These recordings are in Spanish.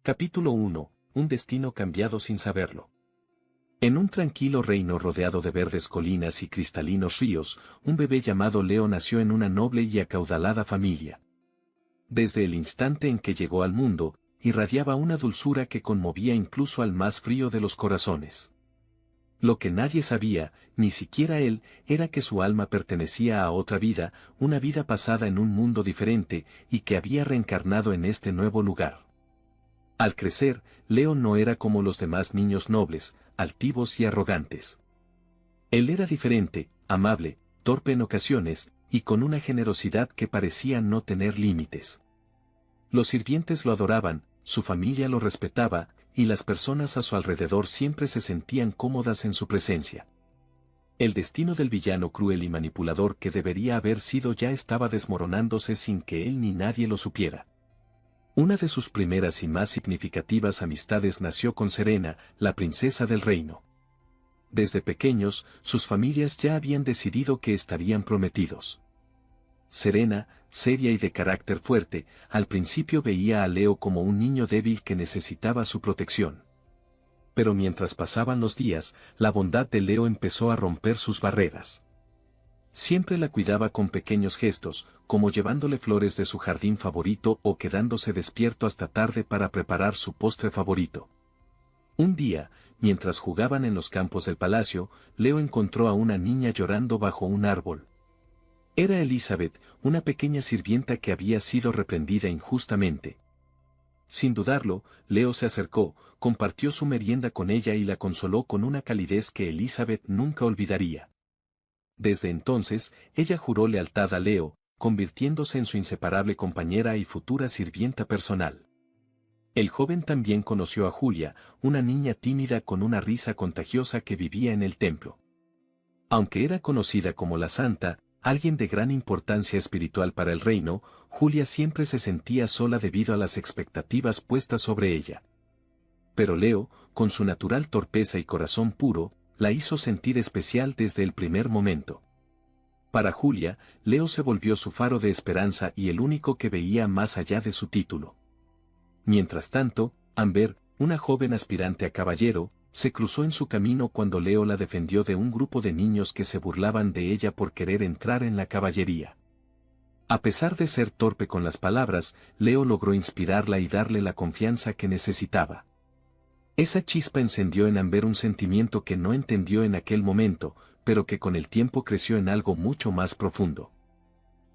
Capítulo 1. Un destino cambiado sin saberlo. En un tranquilo reino rodeado de verdes colinas y cristalinos ríos, un bebé llamado Leo nació en una noble y acaudalada familia. Desde el instante en que llegó al mundo, irradiaba una dulzura que conmovía incluso al más frío de los corazones. Lo que nadie sabía, ni siquiera él, era que su alma pertenecía a otra vida, una vida pasada en un mundo diferente, y que había reencarnado en este nuevo lugar. Al crecer, Leo no era como los demás niños nobles, altivos y arrogantes. Él era diferente, amable, torpe en ocasiones, y con una generosidad que parecía no tener límites. Los sirvientes lo adoraban, su familia lo respetaba, y las personas a su alrededor siempre se sentían cómodas en su presencia. El destino del villano cruel y manipulador que debería haber sido ya estaba desmoronándose sin que él ni nadie lo supiera. Una de sus primeras y más significativas amistades nació con Serena, la princesa del reino. Desde pequeños, sus familias ya habían decidido que estarían prometidos. Serena, seria y de carácter fuerte, al principio veía a Leo como un niño débil que necesitaba su protección. Pero mientras pasaban los días, la bondad de Leo empezó a romper sus barreras. Siempre la cuidaba con pequeños gestos, como llevándole flores de su jardín favorito o quedándose despierto hasta tarde para preparar su postre favorito. Un día, mientras jugaban en los campos del palacio, Leo encontró a una niña llorando bajo un árbol. Era Elizabeth, una pequeña sirvienta que había sido reprendida injustamente. Sin dudarlo, Leo se acercó, compartió su merienda con ella y la consoló con una calidez que Elizabeth nunca olvidaría. Desde entonces, ella juró lealtad a Leo, convirtiéndose en su inseparable compañera y futura sirvienta personal. El joven también conoció a Julia, una niña tímida con una risa contagiosa que vivía en el templo. Aunque era conocida como la Santa, alguien de gran importancia espiritual para el reino, Julia siempre se sentía sola debido a las expectativas puestas sobre ella. Pero Leo, con su natural torpeza y corazón puro, la hizo sentir especial desde el primer momento. Para Julia, Leo se volvió su faro de esperanza y el único que veía más allá de su título. Mientras tanto, Amber, una joven aspirante a caballero, se cruzó en su camino cuando Leo la defendió de un grupo de niños que se burlaban de ella por querer entrar en la caballería. A pesar de ser torpe con las palabras, Leo logró inspirarla y darle la confianza que necesitaba. Esa chispa encendió en Amber un sentimiento que no entendió en aquel momento, pero que con el tiempo creció en algo mucho más profundo.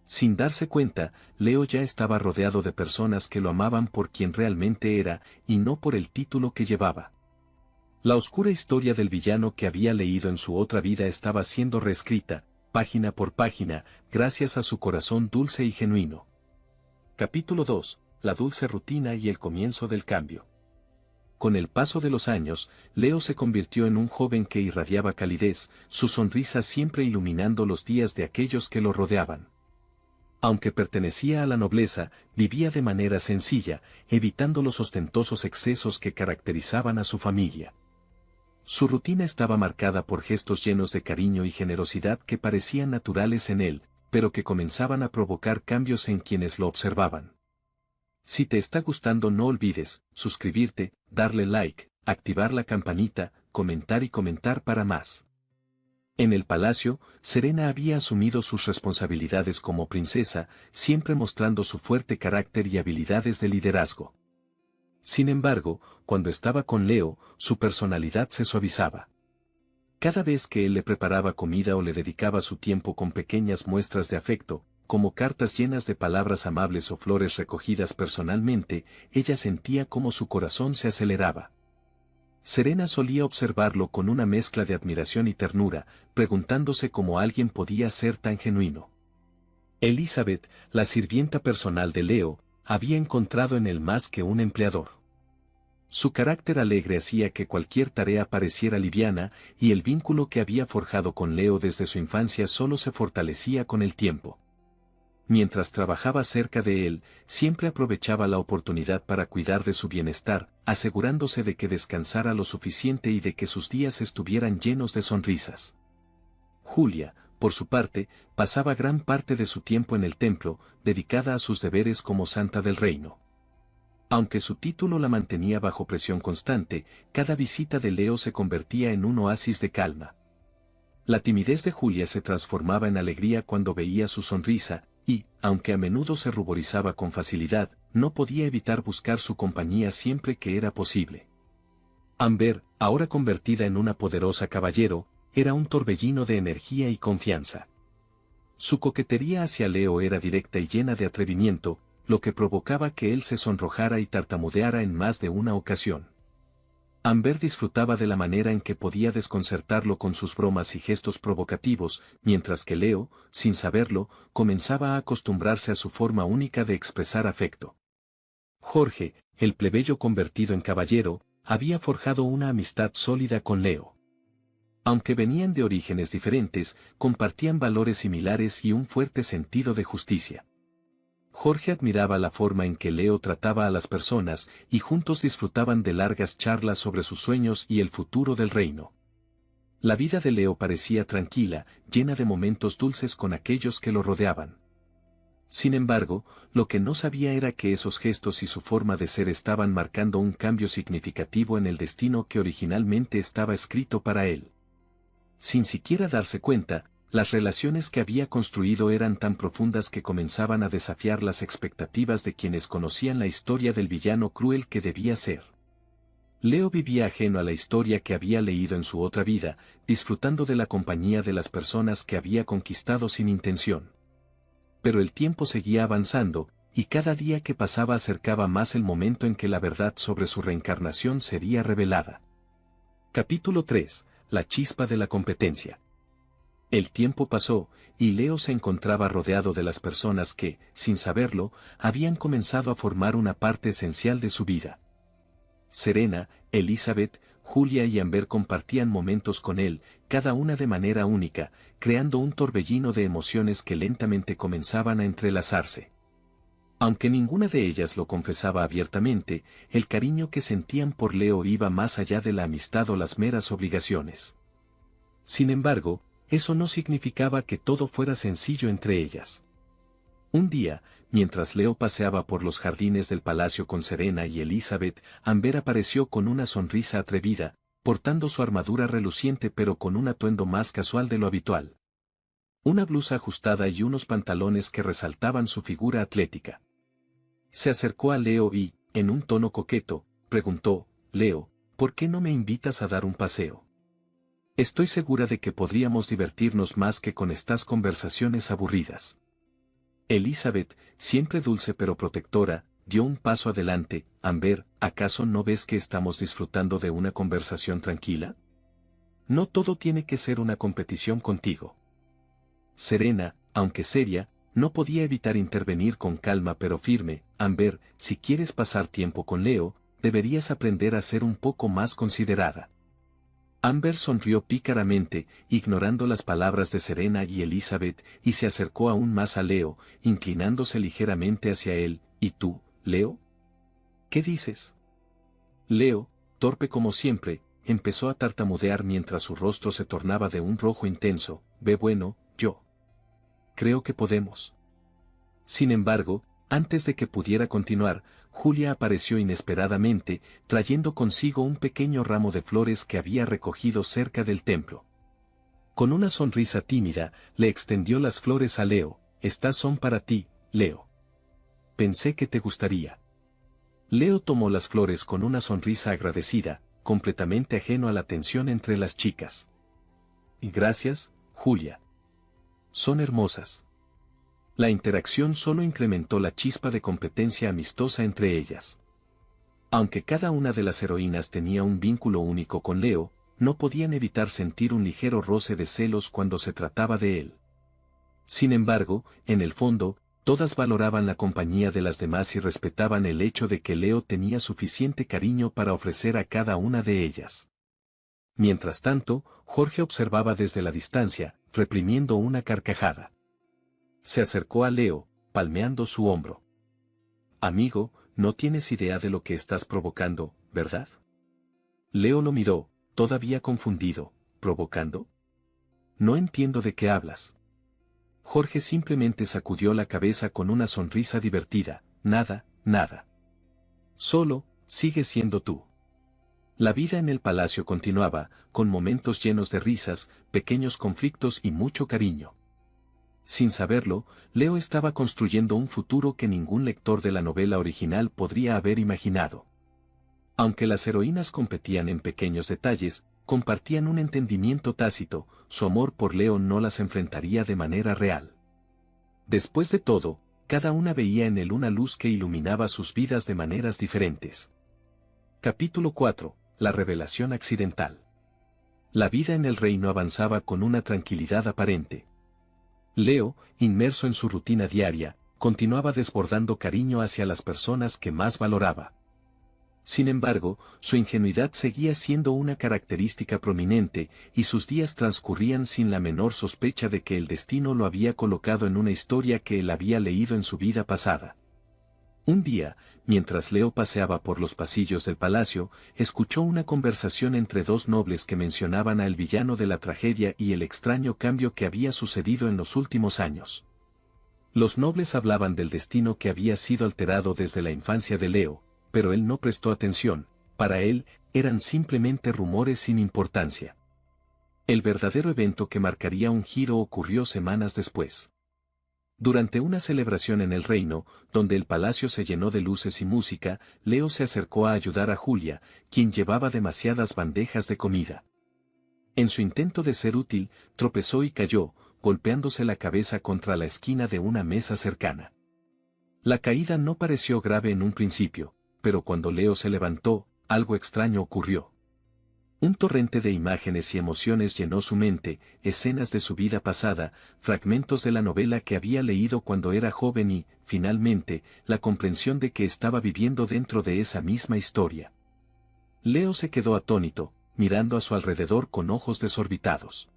Sin darse cuenta, Leo ya estaba rodeado de personas que lo amaban por quien realmente era, y no por el título que llevaba. La oscura historia del villano que había leído en su otra vida estaba siendo reescrita, página por página, gracias a su corazón dulce y genuino. Capítulo 2. La dulce rutina y el comienzo del cambio. Con el paso de los años, Leo se convirtió en un joven que irradiaba calidez, su sonrisa siempre iluminando los días de aquellos que lo rodeaban. Aunque pertenecía a la nobleza, vivía de manera sencilla, evitando los ostentosos excesos que caracterizaban a su familia. Su rutina estaba marcada por gestos llenos de cariño y generosidad que parecían naturales en él, pero que comenzaban a provocar cambios en quienes lo observaban. Si te está gustando, no olvides suscribirte, darle like, activar la campanita, comentar y comentar para más. En el palacio, Serena había asumido sus responsabilidades como princesa, siempre mostrando su fuerte carácter y habilidades de liderazgo. Sin embargo, cuando estaba con Leo, su personalidad se suavizaba. Cada vez que él le preparaba comida o le dedicaba su tiempo con pequeñas muestras de afecto, como cartas llenas de palabras amables o flores recogidas personalmente, ella sentía cómo su corazón se aceleraba. Serena solía observarlo con una mezcla de admiración y ternura, preguntándose cómo alguien podía ser tan genuino. Elizabeth, la sirvienta personal de Leo, había encontrado en él más que un empleador. Su carácter alegre hacía que cualquier tarea pareciera liviana, y el vínculo que había forjado con Leo desde su infancia solo se fortalecía con el tiempo. Mientras trabajaba cerca de él, siempre aprovechaba la oportunidad para cuidar de su bienestar, asegurándose de que descansara lo suficiente y de que sus días estuvieran llenos de sonrisas. Julia, por su parte, pasaba gran parte de su tiempo en el templo, dedicada a sus deberes como santa del reino. Aunque su título la mantenía bajo presión constante, cada visita de Leo se convertía en un oasis de calma. La timidez de Julia se transformaba en alegría cuando veía su sonrisa, y, aunque a menudo se ruborizaba con facilidad, no podía evitar buscar su compañía siempre que era posible. Amber, ahora convertida en una poderosa caballero, era un torbellino de energía y confianza. Su coquetería hacia Leo era directa y llena de atrevimiento, lo que provocaba que él se sonrojara y tartamudeara en más de una ocasión. Amber disfrutaba de la manera en que podía desconcertarlo con sus bromas y gestos provocativos, mientras que Leo, sin saberlo, comenzaba a acostumbrarse a su forma única de expresar afecto. Jorge, el plebeyo convertido en caballero, había forjado una amistad sólida con Leo. Aunque venían de orígenes diferentes, compartían valores similares y un fuerte sentido de justicia. Jorge admiraba la forma en que Leo trataba a las personas y juntos disfrutaban de largas charlas sobre sus sueños y el futuro del reino. La vida de Leo parecía tranquila, llena de momentos dulces con aquellos que lo rodeaban. Sin embargo, lo que no sabía era que esos gestos y su forma de ser estaban marcando un cambio significativo en el destino que originalmente estaba escrito para él. Sin siquiera darse cuenta, las relaciones que había construido eran tan profundas que comenzaban a desafiar las expectativas de quienes conocían la historia del villano cruel que debía ser. Leo vivía ajeno a la historia que había leído en su otra vida, disfrutando de la compañía de las personas que había conquistado sin intención. Pero el tiempo seguía avanzando, y cada día que pasaba acercaba más el momento en que la verdad sobre su reencarnación sería revelada. Capítulo 3. La chispa de la competencia. El tiempo pasó, y Leo se encontraba rodeado de las personas que, sin saberlo, habían comenzado a formar una parte esencial de su vida. Serena, Elizabeth, Julia y Amber compartían momentos con él, cada una de manera única, creando un torbellino de emociones que lentamente comenzaban a entrelazarse. Aunque ninguna de ellas lo confesaba abiertamente, el cariño que sentían por Leo iba más allá de la amistad o las meras obligaciones. Sin embargo, eso no significaba que todo fuera sencillo entre ellas. Un día, mientras Leo paseaba por los jardines del palacio con Serena y Elizabeth, Amber apareció con una sonrisa atrevida, portando su armadura reluciente pero con un atuendo más casual de lo habitual. Una blusa ajustada y unos pantalones que resaltaban su figura atlética. Se acercó a Leo y, en un tono coqueto, preguntó: «Leo, ¿por qué no me invitas a dar un paseo? Estoy segura de que podríamos divertirnos más que con estas conversaciones aburridas». Elizabeth, siempre dulce pero protectora, dio un paso adelante. «Amber, ¿acaso no ves que estamos disfrutando de una conversación tranquila? No todo tiene que ser una competición contigo». Serena, aunque seria, no podía evitar intervenir con calma pero firme: «Amber, si quieres pasar tiempo con Leo, deberías aprender a ser un poco más considerada». Amber sonrió pícaramente, ignorando las palabras de Serena y Elizabeth, y se acercó aún más a Leo, inclinándose ligeramente hacia él. «¿Y tú, Leo? ¿Qué dices?». Leo, torpe como siempre, empezó a tartamudear mientras su rostro se tornaba de un rojo intenso. «Bueno, yo creo que podemos». Sin embargo, antes de que pudiera continuar, Julia apareció inesperadamente, trayendo consigo un pequeño ramo de flores que había recogido cerca del templo. Con una sonrisa tímida, le extendió las flores a Leo. «Estas son para ti, Leo. Pensé que te gustaría». Leo tomó las flores con una sonrisa agradecida, completamente ajeno a la tensión entre las chicas. «Y gracias, Julia. Son hermosas». La interacción solo incrementó la chispa de competencia amistosa entre ellas. Aunque cada una de las heroínas tenía un vínculo único con Leo, no podían evitar sentir un ligero roce de celos cuando se trataba de él. Sin embargo, en el fondo, todas valoraban la compañía de las demás y respetaban el hecho de que Leo tenía suficiente cariño para ofrecer a cada una de ellas. Mientras tanto, Jorge observaba desde la distancia, reprimiendo una carcajada. Se acercó a Leo, palmeando su hombro. «Amigo, no tienes idea de lo que estás provocando, ¿verdad?». Leo lo miró, todavía confundido. «¿Provocando? No entiendo de qué hablas». Jorge simplemente sacudió la cabeza con una sonrisa divertida. «Nada, nada. Solo, sigue siendo tú. La vida en el palacio continuaba, con momentos llenos de risas, pequeños conflictos y mucho cariño. Sin saberlo, Leo estaba construyendo un futuro que ningún lector de la novela original podría haber imaginado. Aunque las heroínas competían en pequeños detalles, compartían un entendimiento tácito, su amor por Leo no las enfrentaría de manera real. Después de todo, cada una veía en él una luz que iluminaba sus vidas de maneras diferentes. Capítulo 4. La revelación accidental. La vida en el reino avanzaba con una tranquilidad aparente. Leo, inmerso en su rutina diaria, continuaba desbordando cariño hacia las personas que más valoraba. Sin embargo, su ingenuidad seguía siendo una característica prominente, y sus días transcurrían sin la menor sospecha de que el destino lo había colocado en una historia que él había leído en su vida pasada. Un día, mientras Leo paseaba por los pasillos del palacio, escuchó una conversación entre dos nobles que mencionaban al villano de la tragedia y el extraño cambio que había sucedido en los últimos años. Los nobles hablaban del destino que había sido alterado desde la infancia de Leo, pero él no prestó atención, para él, eran simplemente rumores sin importancia. El verdadero evento que marcaría un giro ocurrió semanas después. Durante una celebración en el reino, donde el palacio se llenó de luces y música, Leo se acercó a ayudar a Julia, quien llevaba demasiadas bandejas de comida. En su intento de ser útil, tropezó y cayó, golpeándose la cabeza contra la esquina de una mesa cercana. La caída no pareció grave en un principio, pero cuando Leo se levantó, algo extraño ocurrió. Un torrente de imágenes y emociones llenó su mente, escenas de su vida pasada, fragmentos de la novela que había leído cuando era joven y, finalmente, la comprensión de que estaba viviendo dentro de esa misma historia. Leo se quedó atónito, mirando a su alrededor con ojos desorbitados.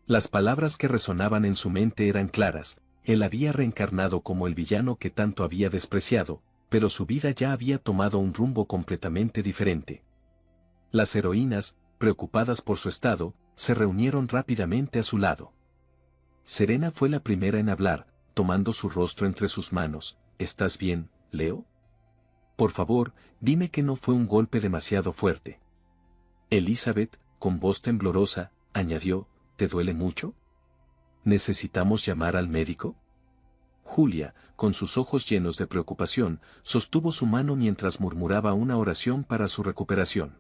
Las palabras que resonaban en su mente eran claras, él había reencarnado como el villano que tanto había despreciado, pero su vida ya había tomado un rumbo completamente diferente. Las heroínas, preocupadas por su estado, se reunieron rápidamente a su lado. Serena fue la primera en hablar, tomando su rostro entre sus manos. ¿Estás bien, Leo? Por favor, dime que no fue un golpe demasiado fuerte. Elizabeth, con voz temblorosa, añadió, ¿te duele mucho? ¿Necesitamos llamar al médico? Julia, con sus ojos llenos de preocupación, sostuvo su mano mientras murmuraba una oración para su recuperación.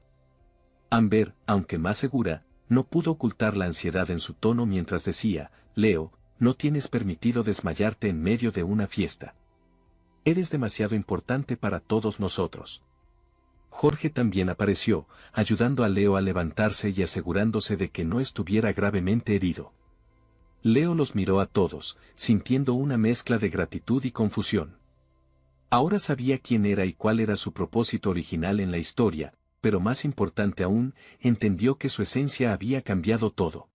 Amber, aunque más segura, no pudo ocultar la ansiedad en su tono mientras decía, Leo, no tienes permitido desmayarte en medio de una fiesta. Eres demasiado importante para todos nosotros. Jorge también apareció, ayudando a Leo a levantarse y asegurándose de que no estuviera gravemente herido. Leo los miró a todos, sintiendo una mezcla de gratitud y confusión. Ahora sabía quién era y cuál era su propósito original en la historia, pero más importante aún, entendió que su esencia había cambiado todo.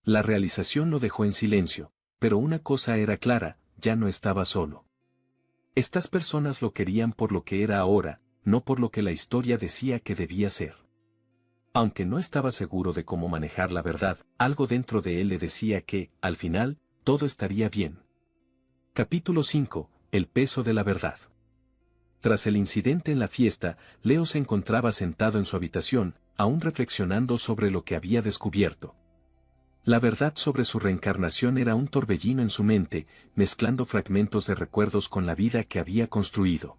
La realización lo dejó en silencio, pero una cosa era clara, ya no estaba solo. Estas personas lo querían por lo que era ahora, no por lo que la historia decía que debía ser. Aunque no estaba seguro de cómo manejar la verdad, algo dentro de él le decía que, al final, todo estaría bien. Capítulo 5. El peso de la verdad. Tras el incidente en la fiesta, Leo se encontraba sentado en su habitación, aún reflexionando sobre lo que había descubierto. La verdad sobre su reencarnación era un torbellino en su mente, mezclando fragmentos de recuerdos con la vida que había construido.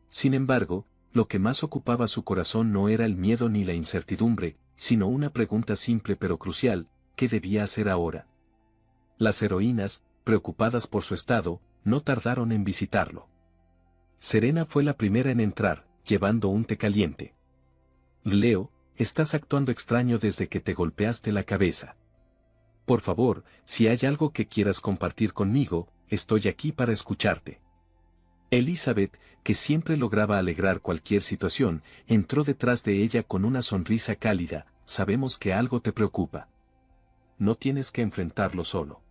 Sin embargo, lo que más ocupaba su corazón no era el miedo ni la incertidumbre, sino una pregunta simple pero crucial, ¿qué debía hacer ahora? Las heroínas, preocupadas por su estado, no tardaron en visitarlo. Serena fue la primera en entrar, llevando un té caliente. Leo, estás actuando extraño desde que te golpeaste la cabeza. Por favor, si hay algo que quieras compartir conmigo, estoy aquí para escucharte. Elizabeth, que siempre lograba alegrar cualquier situación, entró detrás de ella con una sonrisa cálida. Sabemos que algo te preocupa. No tienes que enfrentarlo solo.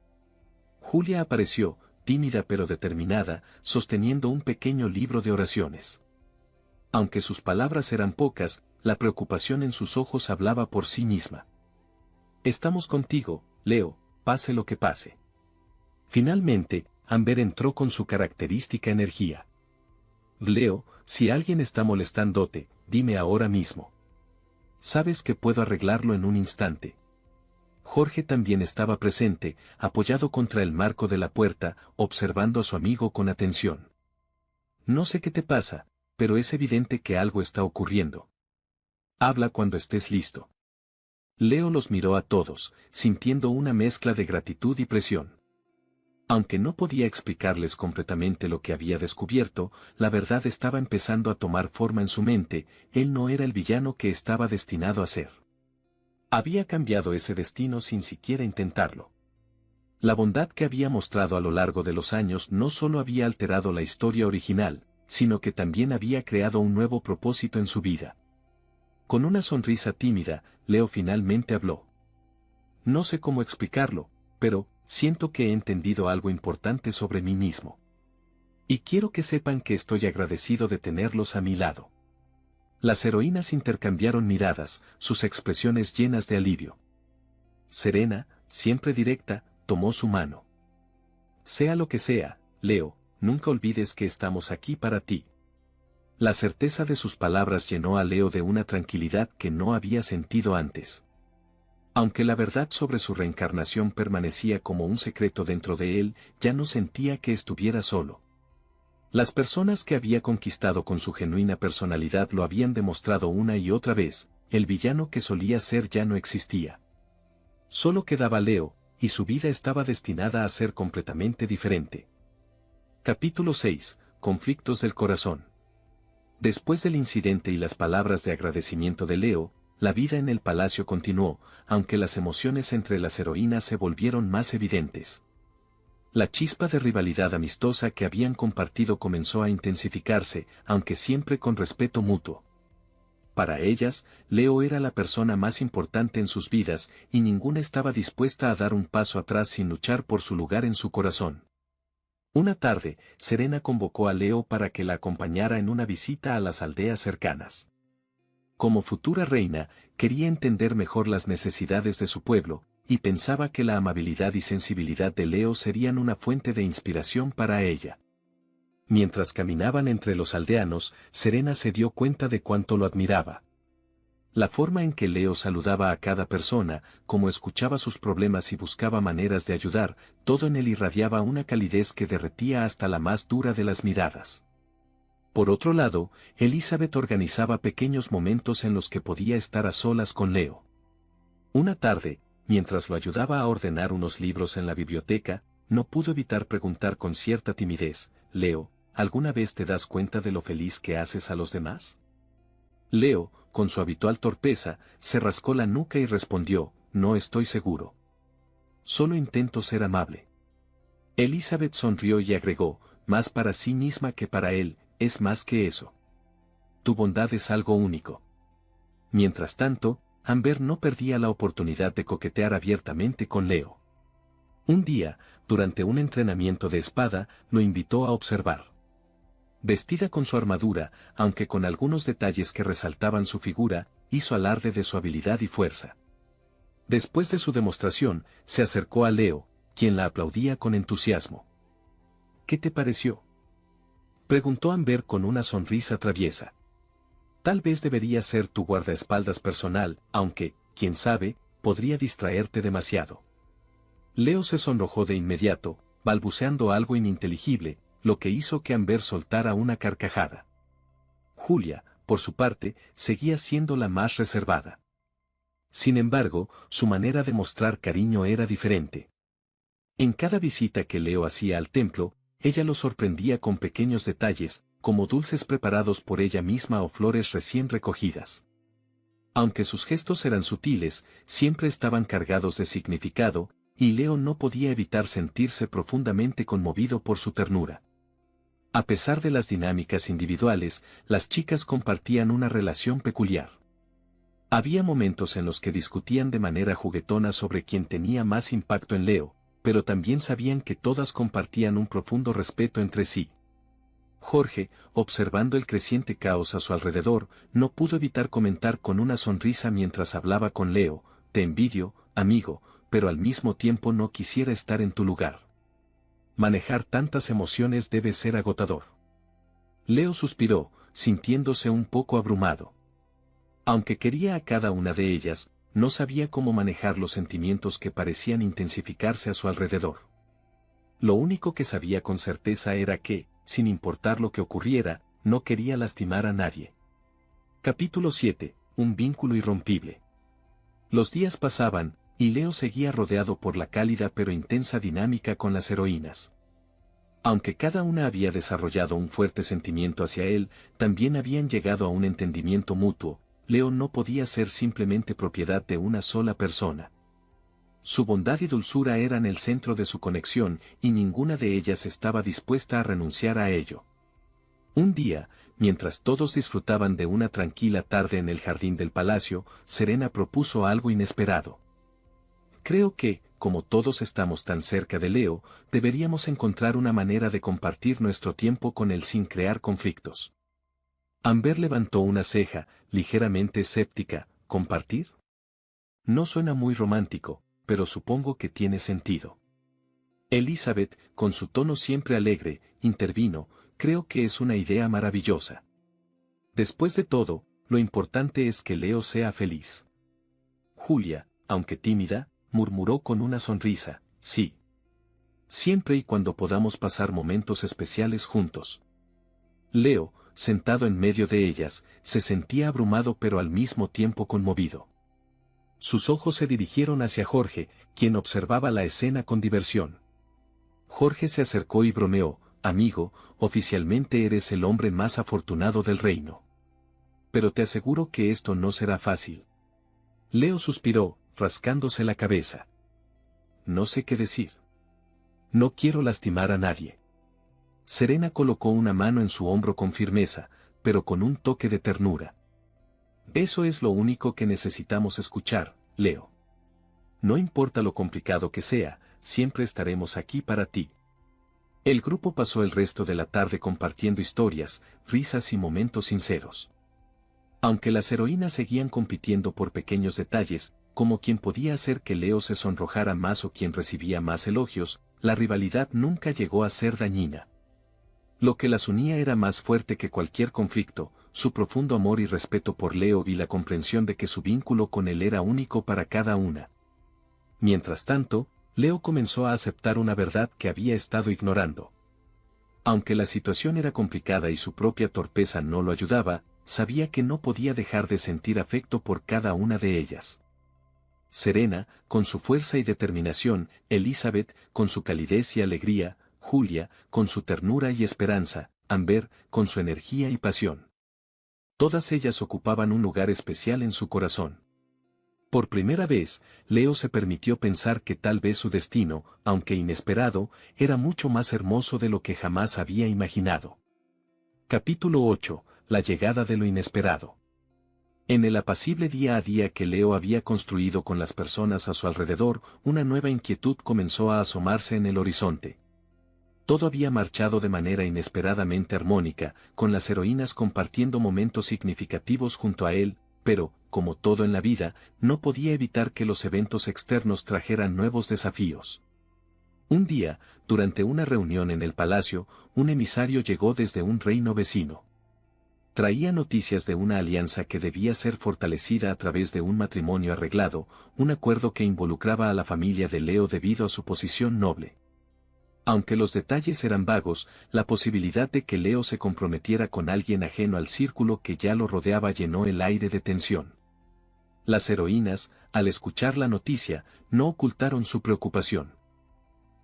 Julia apareció, tímida pero determinada, sosteniendo un pequeño libro de oraciones. Aunque sus palabras eran pocas, la preocupación en sus ojos hablaba por sí misma. Estamos contigo, Leo, pase lo que pase. Finalmente, Amber entró con su característica energía. Leo, si alguien está molestándote, dime ahora mismo. Sabes que puedo arreglarlo en un instante. Jorge también estaba presente, apoyado contra el marco de la puerta, observando a su amigo con atención. No sé qué te pasa, pero es evidente que algo está ocurriendo. Habla cuando estés listo. Leo los miró a todos, sintiendo una mezcla de gratitud y presión. Aunque no podía explicarles completamente lo que había descubierto, la verdad estaba empezando a tomar forma en su mente, él no era el villano que estaba destinado a ser. Había cambiado ese destino sin siquiera intentarlo. La bondad que había mostrado a lo largo de los años no solo había alterado la historia original, sino que también había creado un nuevo propósito en su vida. Con una sonrisa tímida, Leo finalmente habló. No sé cómo explicarlo, pero siento que he entendido algo importante sobre mí mismo. Y quiero que sepan que estoy agradecido de tenerlos a mi lado. Las heroínas intercambiaron miradas, sus expresiones llenas de alivio. Serena, siempre directa, tomó su mano. Sea lo que sea, Leo, nunca olvides que estamos aquí para ti. La certeza de sus palabras llenó a Leo de una tranquilidad que no había sentido antes. Aunque la verdad sobre su reencarnación permanecía como un secreto dentro de él, ya no sentía que estuviera solo. Las personas que había conquistado con su genuina personalidad lo habían demostrado una y otra vez, el villano que solía ser ya no existía. Solo quedaba Leo, y su vida estaba destinada a ser completamente diferente. Capítulo 6. Conflictos del corazón. Después del incidente y las palabras de agradecimiento de Leo, la vida en el palacio continuó, aunque las emociones entre las heroínas se volvieron más evidentes. La chispa de rivalidad amistosa que habían compartido comenzó a intensificarse, aunque siempre con respeto mutuo. Para ellas, Leo era la persona más importante en sus vidas, y ninguna estaba dispuesta a dar un paso atrás sin luchar por su lugar en su corazón. Una tarde, Serena convocó a Leo para que la acompañara en una visita a las aldeas cercanas. Como futura reina, quería entender mejor las necesidades de su pueblo, y pensaba que la amabilidad y sensibilidad de Leo serían una fuente de inspiración para ella. Mientras caminaban entre los aldeanos, Serena se dio cuenta de cuánto lo admiraba. La forma en que Leo saludaba a cada persona, cómo escuchaba sus problemas y buscaba maneras de ayudar, todo en él irradiaba una calidez que derretía hasta la más dura de las miradas. Por otro lado, Elizabeth organizaba pequeños momentos en los que podía estar a solas con Leo. Una tarde, mientras lo ayudaba a ordenar unos libros en la biblioteca, no pudo evitar preguntar con cierta timidez, Leo, ¿alguna vez te das cuenta de lo feliz que haces a los demás? Leo, con su habitual torpeza, se rascó la nuca y respondió, no estoy seguro. Solo intento ser amable. Elizabeth sonrió y agregó, más para sí misma que para él, es más que eso. Tu bondad es algo único. Mientras tanto, Amber no perdía la oportunidad de coquetear abiertamente con Leo. Un día, durante un entrenamiento de espada, lo invitó a observar. Vestida con su armadura, aunque con algunos detalles que resaltaban su figura, hizo alarde de su habilidad y fuerza. Después de su demostración, se acercó a Leo, quien la aplaudía con entusiasmo. ¿Qué te pareció?, preguntó Amber con una sonrisa traviesa. Tal vez debería ser tu guardaespaldas personal, aunque, quién sabe, podría distraerte demasiado. Leo se sonrojó de inmediato, balbuceando algo ininteligible, lo que hizo que Amber soltara una carcajada. Julia, por su parte, seguía siendo la más reservada. Sin embargo, su manera de mostrar cariño era diferente. En cada visita que Leo hacía al templo, ella lo sorprendía con pequeños detalles, como dulces preparados por ella misma o flores recién recogidas. Aunque sus gestos eran sutiles, siempre estaban cargados de significado, y Leo no podía evitar sentirse profundamente conmovido por su ternura. A pesar de las dinámicas individuales, las chicas compartían una relación peculiar. Había momentos en los que discutían de manera juguetona sobre quién tenía más impacto en Leo, pero también sabían que todas compartían un profundo respeto entre sí. Jorge, observando el creciente caos a su alrededor, no pudo evitar comentar con una sonrisa mientras hablaba con Leo, te envidio, amigo, pero al mismo tiempo no quisiera estar en tu lugar. Manejar tantas emociones debe ser agotador. Leo suspiró, sintiéndose un poco abrumado. Aunque quería a cada una de ellas, no sabía cómo manejar los sentimientos que parecían intensificarse a su alrededor. Lo único que sabía con certeza era que, sin importar lo que ocurriera, no quería lastimar a nadie. Capítulo 7. Un vínculo irrompible. Los días pasaban, y Leo seguía rodeado por la cálida pero intensa dinámica con las heroínas. Aunque cada una había desarrollado un fuerte sentimiento hacia él, también habían llegado a un entendimiento mutuo. Leo no podía ser simplemente propiedad de una sola persona. Su bondad y dulzura eran el centro de su conexión, y ninguna de ellas estaba dispuesta a renunciar a ello. Un día, mientras todos disfrutaban de una tranquila tarde en el jardín del palacio, Serena propuso algo inesperado. Creo que, como todos estamos tan cerca de Leo, deberíamos encontrar una manera de compartir nuestro tiempo con él sin crear conflictos. Amber levantó una ceja, ligeramente escéptica. ¿Compartir? No suena muy romántico, pero supongo que tiene sentido. Elizabeth, con su tono siempre alegre, intervino. Creo que es una idea maravillosa. Después de todo, lo importante es que Leo sea feliz. Julia, aunque tímida, murmuró con una sonrisa, sí. Siempre y cuando podamos pasar momentos especiales juntos. Leo, sentado en medio de ellas, se sentía abrumado pero al mismo tiempo conmovido. Sus ojos se dirigieron hacia Jorge, quien observaba la escena con diversión. Jorge se acercó y bromeó, amigo, oficialmente eres el hombre más afortunado del reino. Pero te aseguro que esto no será fácil. Leo suspiró, rascándose la cabeza. No sé qué decir. No quiero lastimar a nadie. Serena colocó una mano en su hombro con firmeza, pero con un toque de ternura. Eso es lo único que necesitamos escuchar, Leo. No importa lo complicado que sea, siempre estaremos aquí para ti. El grupo pasó el resto de la tarde compartiendo historias, risas y momentos sinceros. Aunque las heroínas seguían compitiendo por pequeños detalles, como quien podía hacer que Leo se sonrojara más o quien recibía más elogios, la rivalidad nunca llegó a ser dañina. Lo que las unía era más fuerte que cualquier conflicto, su profundo amor y respeto por Leo y la comprensión de que su vínculo con él era único para cada una. Mientras tanto, Leo comenzó a aceptar una verdad que había estado ignorando. Aunque la situación era complicada y su propia torpeza no lo ayudaba, sabía que no podía dejar de sentir afecto por cada una de ellas. Serena, con su fuerza y determinación, Elizabeth, con su calidez y alegría, Julia, con su ternura y esperanza, Amber, con su energía y pasión. Todas ellas ocupaban un lugar especial en su corazón. Por primera vez, Leo se permitió pensar que tal vez su destino, aunque inesperado, era mucho más hermoso de lo que jamás había imaginado. Capítulo 8. La llegada de lo inesperado. En el apacible día a día que Leo había construido con las personas a su alrededor, una nueva inquietud comenzó a asomarse en el horizonte. Todo había marchado de manera inesperadamente armónica, con las heroínas compartiendo momentos significativos junto a él, pero, como todo en la vida, no podía evitar que los eventos externos trajeran nuevos desafíos. Un día, durante una reunión en el palacio, un emisario llegó desde un reino vecino. Traía noticias de una alianza que debía ser fortalecida a través de un matrimonio arreglado, un acuerdo que involucraba a la familia de Leo debido a su posición noble. Aunque los detalles eran vagos, la posibilidad de que Leo se comprometiera con alguien ajeno al círculo que ya lo rodeaba llenó el aire de tensión. Las heroínas, al escuchar la noticia, no ocultaron su preocupación.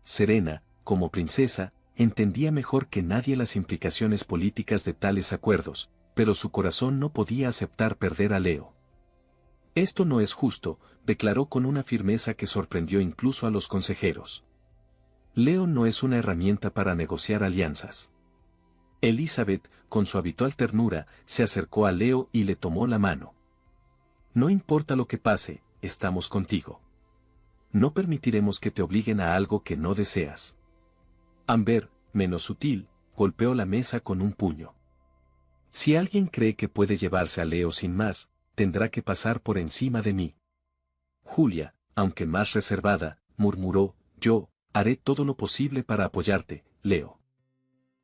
Serena, como princesa, entendía mejor que nadie las implicaciones políticas de tales acuerdos, pero su corazón no podía aceptar perder a Leo. Esto no es justo, declaró con una firmeza que sorprendió incluso a los consejeros. Leo no es una herramienta para negociar alianzas. Elizabeth, con su habitual ternura, se acercó a Leo y le tomó la mano. No importa lo que pase, estamos contigo. No permitiremos que te obliguen a algo que no deseas. Amber, menos sutil, golpeó la mesa con un puño. Si alguien cree que puede llevarse a Leo sin más, tendrá que pasar por encima de mí. Julia, aunque más reservada, murmuró, yo haré todo lo posible para apoyarte, Leo.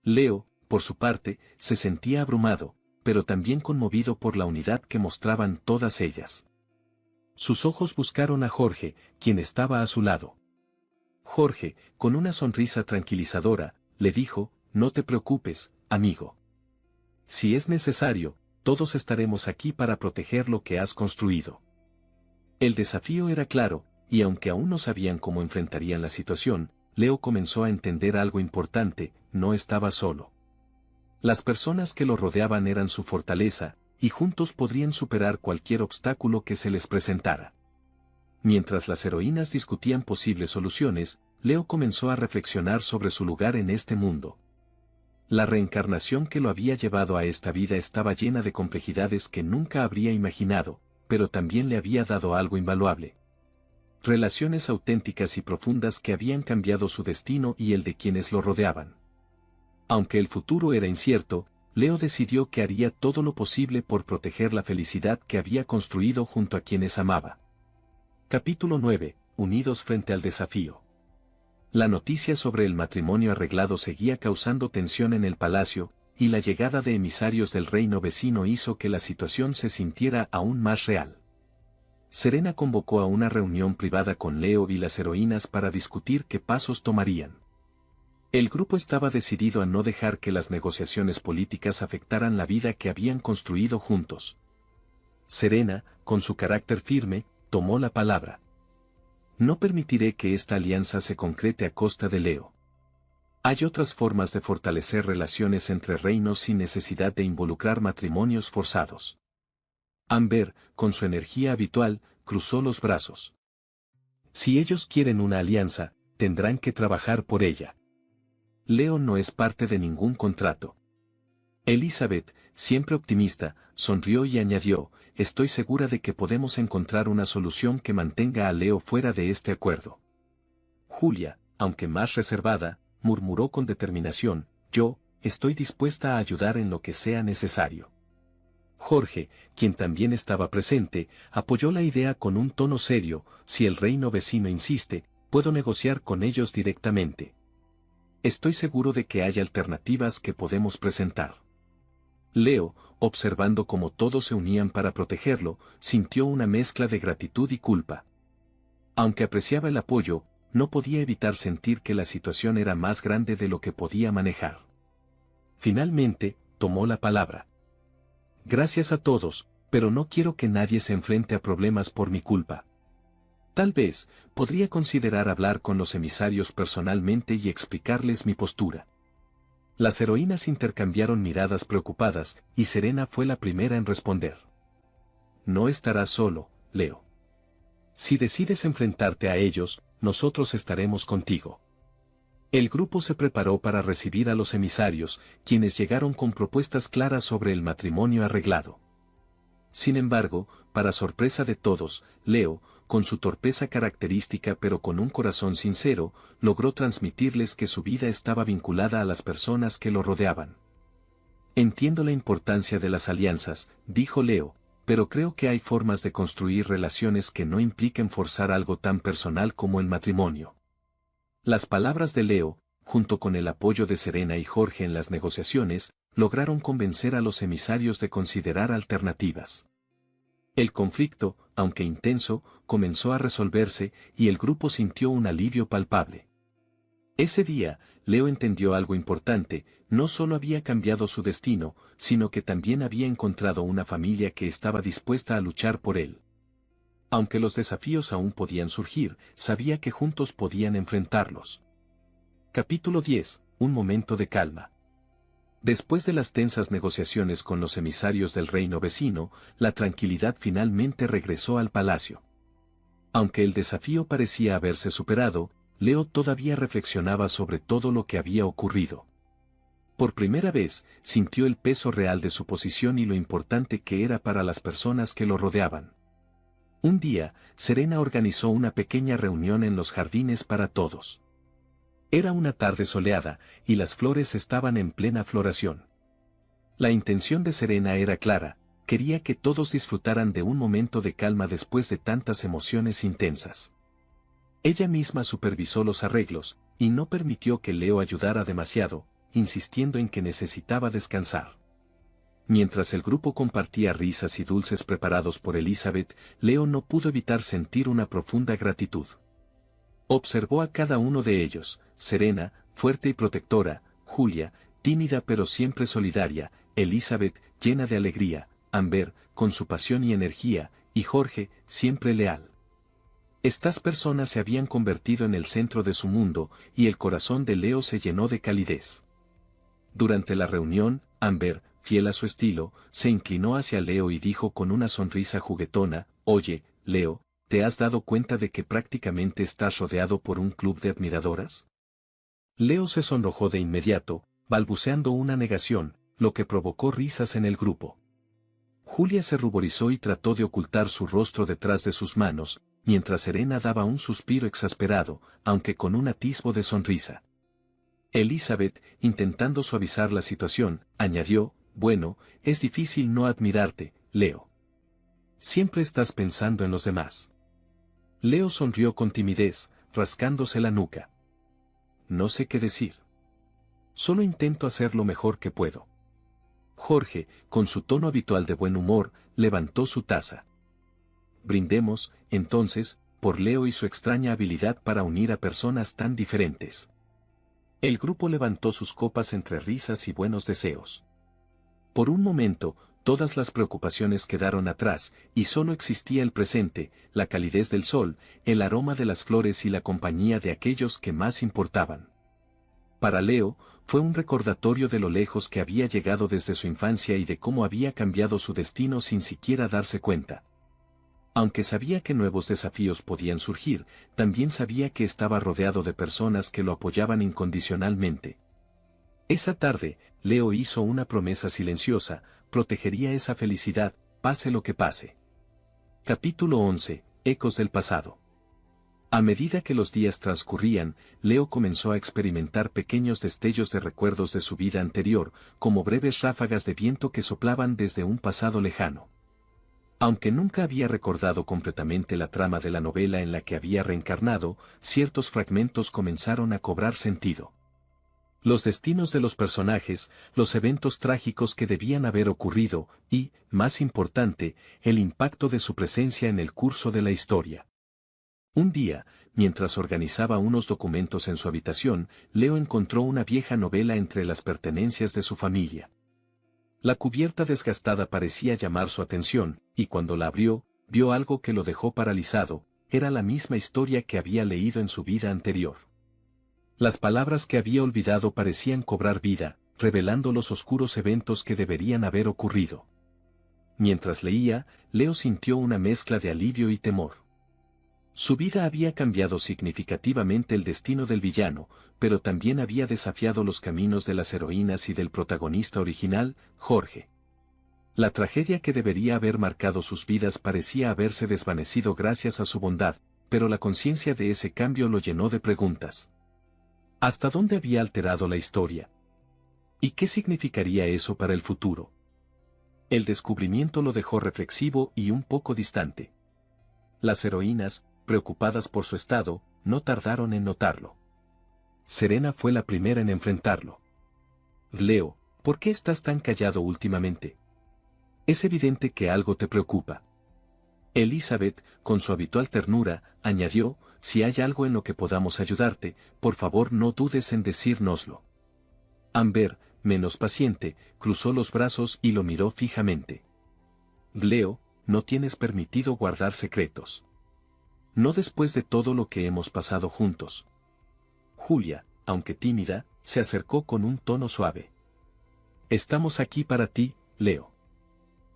Leo, por su parte, se sentía abrumado, pero también conmovido por la unidad que mostraban todas ellas. Sus ojos buscaron a Jorge, quien estaba a su lado. Jorge, con una sonrisa tranquilizadora, le dijo, no te preocupes, amigo. Si es necesario, todos estaremos aquí para proteger lo que has construido. El desafío era claro, y aunque aún no sabían cómo enfrentarían la situación, Leo comenzó a entender algo importante, no estaba solo. Las personas que lo rodeaban eran su fortaleza, y juntos podrían superar cualquier obstáculo que se les presentara. Mientras las heroínas discutían posibles soluciones, Leo comenzó a reflexionar sobre su lugar en este mundo. La reencarnación que lo había llevado a esta vida estaba llena de complejidades que nunca habría imaginado, pero también le había dado algo invaluable. Relaciones auténticas y profundas que habían cambiado su destino y el de quienes lo rodeaban. Aunque el futuro era incierto, Leo decidió que haría todo lo posible por proteger la felicidad que había construido junto a quienes amaba. Capítulo 9. Unidos frente al desafío. La noticia sobre el matrimonio arreglado seguía causando tensión en el palacio, y la llegada de emisarios del reino vecino hizo que la situación se sintiera aún más real. Serena convocó a una reunión privada con Leo y las heroínas para discutir qué pasos tomarían. El grupo estaba decidido a no dejar que las negociaciones políticas afectaran la vida que habían construido juntos. Serena, con su carácter firme, tomó la palabra. No permitiré que esta alianza se concrete a costa de Leo. Hay otras formas de fortalecer relaciones entre reinos sin necesidad de involucrar matrimonios forzados. Amber, con su energía habitual, cruzó los brazos. Si ellos quieren una alianza, tendrán que trabajar por ella. Leo no es parte de ningún contrato. Elizabeth, siempre optimista, sonrió y añadió, estoy segura de que podemos encontrar una solución que mantenga a Leo fuera de este acuerdo. Julia, aunque más reservada, murmuró con determinación, yo, estoy dispuesta a ayudar en lo que sea necesario. Jorge, quien también estaba presente, apoyó la idea con un tono serio, si el reino vecino insiste, puedo negociar con ellos directamente. Estoy seguro de que hay alternativas que podemos presentar. Leo, observando cómo todos se unían para protegerlo, sintió una mezcla de gratitud y culpa. Aunque apreciaba el apoyo, no podía evitar sentir que la situación era más grande de lo que podía manejar. Finalmente, tomó la palabra. Gracias a todos, pero no quiero que nadie se enfrente a problemas por mi culpa. Tal vez, podría considerar hablar con los emisarios personalmente y explicarles mi postura. Las heroínas intercambiaron miradas preocupadas, y Serena fue la primera en responder. No estarás solo, Leo. Si decides enfrentarte a ellos, nosotros estaremos contigo. El grupo se preparó para recibir a los emisarios, quienes llegaron con propuestas claras sobre el matrimonio arreglado. Sin embargo, para sorpresa de todos, Leo, con su torpeza característica pero con un corazón sincero, logró transmitirles que su vida estaba vinculada a las personas que lo rodeaban. Entiendo la importancia de las alianzas, dijo Leo, pero creo que hay formas de construir relaciones que no impliquen forzar algo tan personal como el matrimonio. Las palabras de Leo, junto con el apoyo de Serena y Jorge en las negociaciones, lograron convencer a los emisarios de considerar alternativas. El conflicto, aunque intenso, comenzó a resolverse y el grupo sintió un alivio palpable. Ese día, Leo entendió algo importante, no solo había cambiado su destino, sino que también había encontrado una familia que estaba dispuesta a luchar por él. Aunque los desafíos aún podían surgir, sabía que juntos podían enfrentarlos. Capítulo 10. Un momento de calma. Después de las tensas negociaciones con los emisarios del reino vecino, la tranquilidad finalmente regresó al palacio. Aunque el desafío parecía haberse superado, Leo todavía reflexionaba sobre todo lo que había ocurrido. Por primera vez, sintió el peso real de su posición y lo importante que era para las personas que lo rodeaban. Un día, Serena organizó una pequeña reunión en los jardines para todos. Era una tarde soleada, y las flores estaban en plena floración. La intención de Serena era clara, quería que todos disfrutaran de un momento de calma después de tantas emociones intensas. Ella misma supervisó los arreglos, y no permitió que Leo ayudara demasiado, insistiendo en que necesitaba descansar. Mientras el grupo compartía risas y dulces preparados por Elizabeth, Leo no pudo evitar sentir una profunda gratitud. Observó a cada uno de ellos: Serena, fuerte y protectora; Julia, tímida pero siempre solidaria; Elizabeth, llena de alegría; Amber, con su pasión y energía; y Jorge, siempre leal. Estas personas se habían convertido en el centro de su mundo, y el corazón de Leo se llenó de calidez. Durante la reunión, Amber, fiel a su estilo, se inclinó hacia Leo y dijo con una sonrisa juguetona: «Oye, Leo, ¿te has dado cuenta de que prácticamente estás rodeado por un club de admiradoras?» Leo se sonrojó de inmediato, balbuceando una negación, lo que provocó risas en el grupo. Julia se ruborizó y trató de ocultar su rostro detrás de sus manos, mientras Serena daba un suspiro exasperado, aunque con un atisbo de sonrisa. Elizabeth, intentando suavizar la situación, añadió: «Bueno, es difícil no admirarte, Leo. Siempre estás pensando en los demás». Leo sonrió con timidez, rascándose la nuca. «No sé qué decir. Solo intento hacer lo mejor que puedo». Jorge, con su tono habitual de buen humor, levantó su taza. «Brindemos, entonces, por Leo y su extraña habilidad para unir a personas tan diferentes». El grupo levantó sus copas entre risas y buenos deseos. Por un momento, todas las preocupaciones quedaron atrás, y solo existía el presente, la calidez del sol, el aroma de las flores y la compañía de aquellos que más importaban. Para Leo, fue un recordatorio de lo lejos que había llegado desde su infancia y de cómo había cambiado su destino sin siquiera darse cuenta. Aunque sabía que nuevos desafíos podían surgir, también sabía que estaba rodeado de personas que lo apoyaban incondicionalmente. Esa tarde, Leo hizo una promesa silenciosa: protegería esa felicidad, pase lo que pase. Capítulo 11. Ecos del pasado. A medida que los días transcurrían, Leo comenzó a experimentar pequeños destellos de recuerdos de su vida anterior, como breves ráfagas de viento que soplaban desde un pasado lejano. Aunque nunca había recordado completamente la trama de la novela en la que había reencarnado, ciertos fragmentos comenzaron a cobrar sentido. Los destinos de los personajes, los eventos trágicos que debían haber ocurrido, y, más importante, el impacto de su presencia en el curso de la historia. Un día, mientras organizaba unos documentos en su habitación, Leo encontró una vieja novela entre las pertenencias de su familia. La cubierta desgastada parecía llamar su atención, y cuando la abrió, vio algo que lo dejó paralizado: era la misma historia que había leído en su vida anterior. Las palabras que había olvidado parecían cobrar vida, revelando los oscuros eventos que deberían haber ocurrido. Mientras leía, Leo sintió una mezcla de alivio y temor. Su vida había cambiado significativamente el destino del villano, pero también había desafiado los caminos de las heroínas y del protagonista original, Jorge. La tragedia que debería haber marcado sus vidas parecía haberse desvanecido gracias a su bondad, pero la conciencia de ese cambio lo llenó de preguntas. ¿Hasta dónde había alterado la historia? ¿Y qué significaría eso para el futuro? El descubrimiento lo dejó reflexivo y un poco distante. Las heroínas, preocupadas por su estado, no tardaron en notarlo. Serena fue la primera en enfrentarlo. «Leo, ¿por qué estás tan callado últimamente? Es evidente que algo te preocupa». Elizabeth, con su habitual ternura, añadió: «Si hay algo en lo que podamos ayudarte, por favor no dudes en decírnoslo». Amber, menos paciente, cruzó los brazos y lo miró fijamente. «Leo, no tienes permitido guardar secretos. No después de todo lo que hemos pasado juntos». Julia, aunque tímida, se acercó con un tono suave. «Estamos aquí para ti, Leo.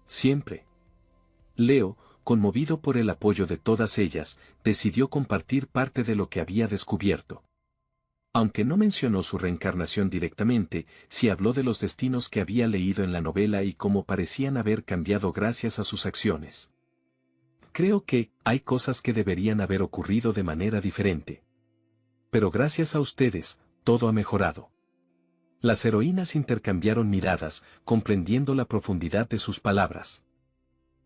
Siempre». Leo, conmovido por el apoyo de todas ellas, decidió compartir parte de lo que había descubierto. Aunque no mencionó su reencarnación directamente, sí habló de los destinos que había leído en la novela y cómo parecían haber cambiado gracias a sus acciones. «Creo que hay cosas que deberían haber ocurrido de manera diferente. Pero gracias a ustedes, todo ha mejorado». Las heroínas intercambiaron miradas, comprendiendo la profundidad de sus palabras.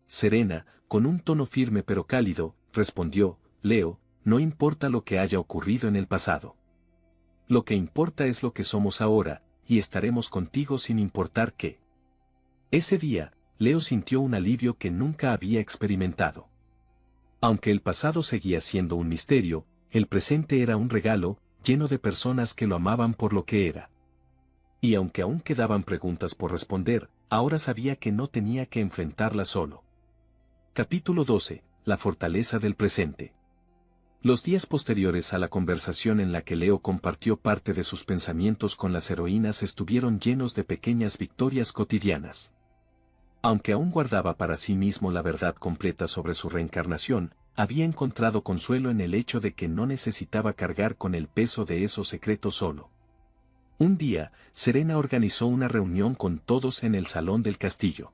Serena, con un tono firme pero cálido, respondió: «Leo, no importa lo que haya ocurrido en el pasado. Lo que importa es lo que somos ahora, y estaremos contigo sin importar qué. Ese día, Leo sintió un alivio que nunca había experimentado. Aunque el pasado seguía siendo un misterio, el presente era un regalo, lleno de personas que lo amaban por lo que era. Y aunque aún quedaban preguntas por responder, ahora sabía que no tenía que enfrentarlas solo. Capítulo 12. La fortaleza del presente. Los días posteriores a la conversación en la que Leo compartió parte de sus pensamientos con las heroínas estuvieron llenos de pequeñas victorias cotidianas. Aunque aún guardaba para sí mismo la verdad completa sobre su reencarnación, había encontrado consuelo en el hecho de que no necesitaba cargar con el peso de esos secretos solo. Un día, Serena organizó una reunión con todos en el salón del castillo.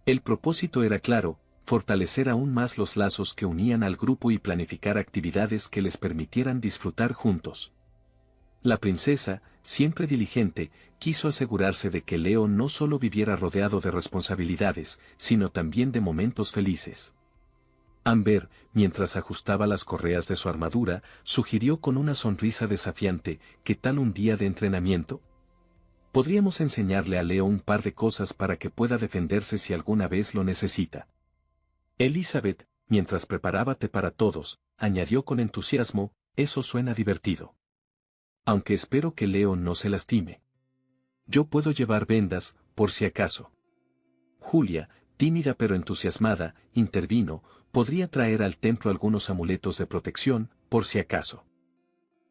El propósito era claro: fortalecer aún más los lazos que unían al grupo y planificar actividades que les permitieran disfrutar juntos. La princesa, siempre diligente, quiso asegurarse de que Leo no solo viviera rodeado de responsabilidades, sino también de momentos felices. Amber, mientras ajustaba las correas de su armadura, sugirió con una sonrisa desafiante: ¿qué tal un día de entrenamiento? Podríamos enseñarle a Leo un par de cosas para que pueda defenderse si alguna vez lo necesita. Elizabeth, mientras preparaba té para todos, añadió con entusiasmo: eso suena divertido. Aunque espero que Leo no se lastime. Yo puedo llevar vendas, por si acaso. Julia, tímida pero entusiasmada, intervino: podría traer al templo algunos amuletos de protección, por si acaso.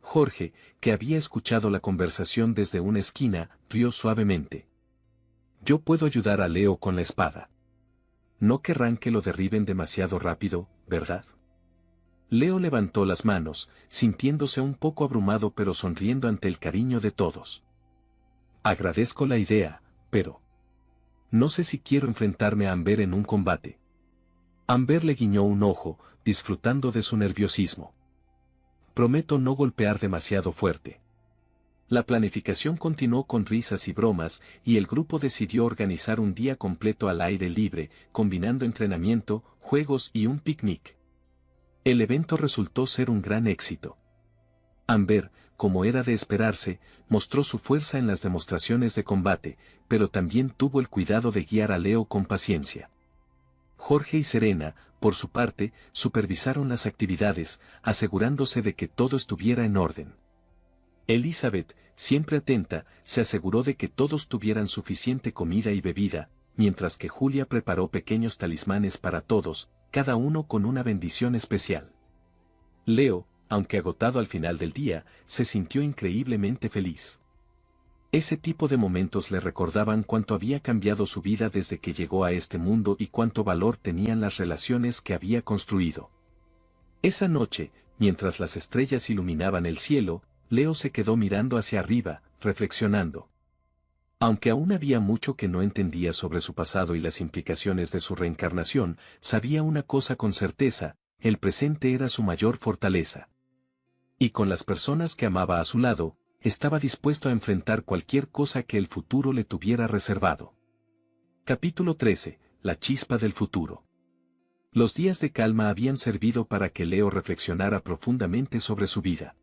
Jorge, que había escuchado la conversación desde una esquina, rió suavemente. Yo puedo ayudar a Leo con la espada. No querrán que lo derriben demasiado rápido, ¿verdad? Leo levantó las manos, sintiéndose un poco abrumado pero sonriendo ante el cariño de todos. Agradezco la idea, pero no sé si quiero enfrentarme a Amber en un combate. Amber le guiñó un ojo, disfrutando de su nerviosismo. Prometo no golpear demasiado fuerte. La planificación continuó con risas y bromas, y el grupo decidió organizar un día completo al aire libre, combinando entrenamiento, juegos y un picnic. El evento resultó ser un gran éxito. Amber, como era de esperarse, mostró su fuerza en las demostraciones de combate, pero también tuvo el cuidado de guiar a Leo con paciencia. Jorge y Serena, por su parte, supervisaron las actividades, asegurándose de que todo estuviera en orden. Elizabeth, siempre atenta, se aseguró de que todos tuvieran suficiente comida y bebida, mientras que Julia preparó pequeños talismanes para todos, cada uno con una bendición especial. Leo, aunque agotado al final del día, se sintió increíblemente feliz. Ese tipo de momentos le recordaban cuánto había cambiado su vida desde que llegó a este mundo y cuánto valor tenían las relaciones que había construido. Esa noche, mientras las estrellas iluminaban el cielo, Leo se quedó mirando hacia arriba, reflexionando. Aunque aún había mucho que no entendía sobre su pasado y las implicaciones de su reencarnación, sabía una cosa con certeza: el presente era su mayor fortaleza. Y con las personas que amaba a su lado, estaba dispuesto a enfrentar cualquier cosa que el futuro le tuviera reservado. Capítulo 13. La chispa del futuro. Los días de calma habían servido para que Leo reflexionara profundamente sobre su vida.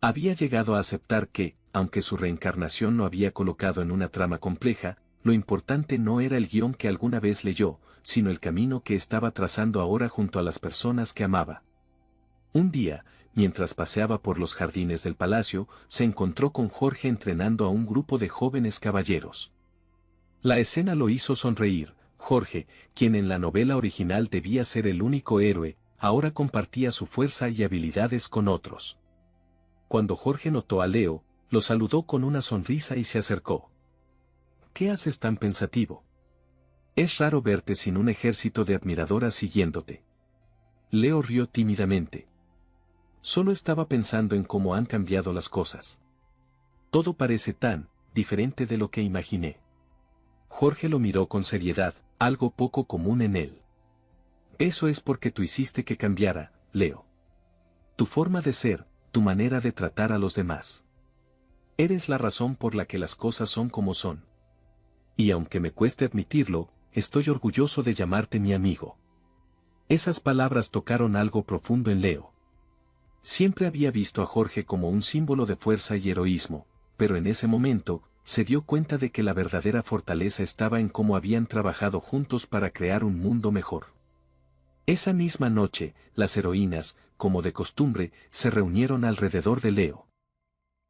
Había llegado a aceptar que, aunque su reencarnación lo había colocado en una trama compleja, lo importante no era el guión que alguna vez leyó, sino el camino que estaba trazando ahora junto a las personas que amaba. Un día, mientras paseaba por los jardines del palacio, se encontró con Jorge entrenando a un grupo de jóvenes caballeros. La escena lo hizo sonreír. Jorge, quien en la novela original debía ser el único héroe, ahora compartía su fuerza y habilidades con otros. Cuando Jorge notó a Leo, lo saludó con una sonrisa y se acercó. ¿Qué haces tan pensativo? Es raro verte sin un ejército de admiradoras siguiéndote. Leo rió tímidamente. Solo estaba pensando en cómo han cambiado las cosas. Todo parece tan diferente de lo que imaginé. Jorge lo miró con seriedad, algo poco común en él. Eso es porque tú hiciste que cambiara, Leo. Tu forma de ser, tu manera de tratar a los demás. Eres la razón por la que las cosas son como son. Y aunque me cueste admitirlo, estoy orgulloso de llamarte mi amigo. Esas palabras tocaron algo profundo en Leo. Siempre había visto a Jorge como un símbolo de fuerza y heroísmo, pero en ese momento, se dio cuenta de que la verdadera fortaleza estaba en cómo habían trabajado juntos para crear un mundo mejor. Esa misma noche, las heroínas, como de costumbre, se reunieron alrededor de Leo.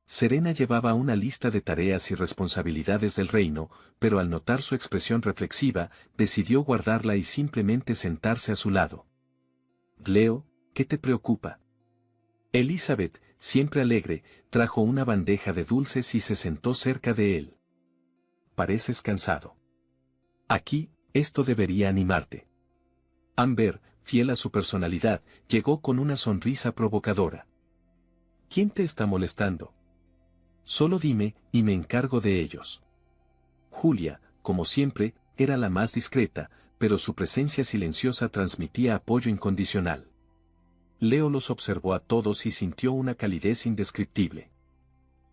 Serena llevaba una lista de tareas y responsabilidades del reino, pero al notar su expresión reflexiva, decidió guardarla y simplemente sentarse a su lado. Leo, ¿qué te preocupa? Elizabeth, siempre alegre, trajo una bandeja de dulces y se sentó cerca de él. Pareces cansado. Aquí, esto debería animarte. Amber, fiel a su personalidad, llegó con una sonrisa provocadora. ¿Quién te está molestando? Solo dime, y me encargo de ellos. Julia, como siempre, era la más discreta, pero su presencia silenciosa transmitía apoyo incondicional. Leo los observó a todos y sintió una calidez indescriptible.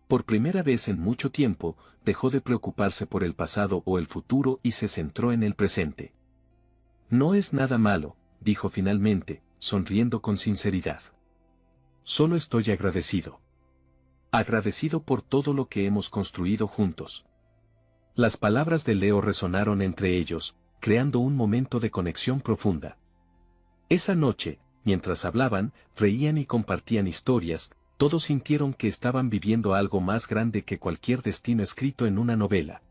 Por primera vez en mucho tiempo, dejó de preocuparse por el pasado o el futuro y se centró en el presente. No es nada malo, dijo finalmente, sonriendo con sinceridad. Solo estoy agradecido. Agradecido por todo lo que hemos construido juntos. Las palabras de Leo resonaron entre ellos, creando un momento de conexión profunda. Esa noche, mientras hablaban, reían y compartían historias, todos sintieron que estaban viviendo algo más grande que cualquier destino escrito en una novela.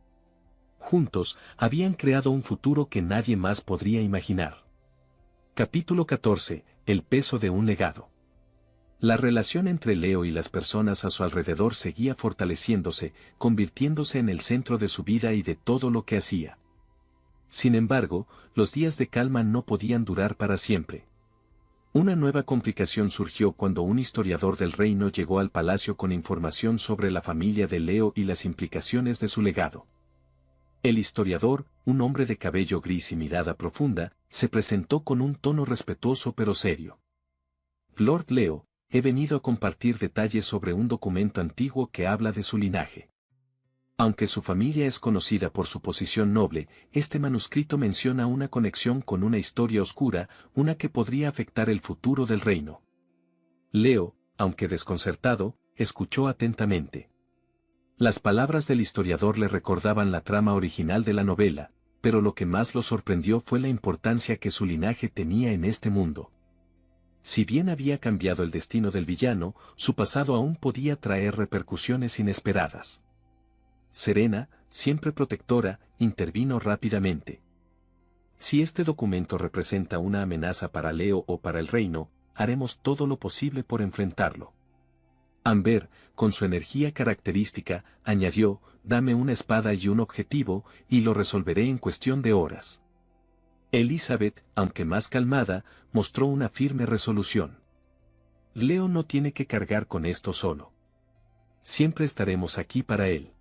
Juntos, habían creado un futuro que nadie más podría imaginar. Capítulo 14. El peso de un legado. La relación entre Leo y las personas a su alrededor seguía fortaleciéndose, convirtiéndose en el centro de su vida y de todo lo que hacía. Sin embargo, los días de calma no podían durar para siempre. Una nueva complicación surgió cuando un historiador del reino llegó al palacio con información sobre la familia de Leo y las implicaciones de su legado. El historiador, un hombre de cabello gris y mirada profunda, se presentó con un tono respetuoso pero serio. Lord Leo, he venido a compartir detalles sobre un documento antiguo que habla de su linaje. Aunque su familia es conocida por su posición noble, este manuscrito menciona una conexión con una historia oscura, una que podría afectar el futuro del reino. Leo, aunque desconcertado, escuchó atentamente. Las palabras del historiador le recordaban la trama original de la novela, pero lo que más lo sorprendió fue la importancia que su linaje tenía en este mundo. Si bien había cambiado el destino del villano, su pasado aún podía traer repercusiones inesperadas. Serena, siempre protectora, intervino rápidamente. Si este documento representa una amenaza para Leo o para el reino, haremos todo lo posible por enfrentarlo. Amber, con su energía característica, añadió, dame una espada y un objetivo, y lo resolveré en cuestión de horas. Elizabeth, aunque más calmada, mostró una firme resolución. Leo no tiene que cargar con esto solo. Siempre estaremos aquí para él.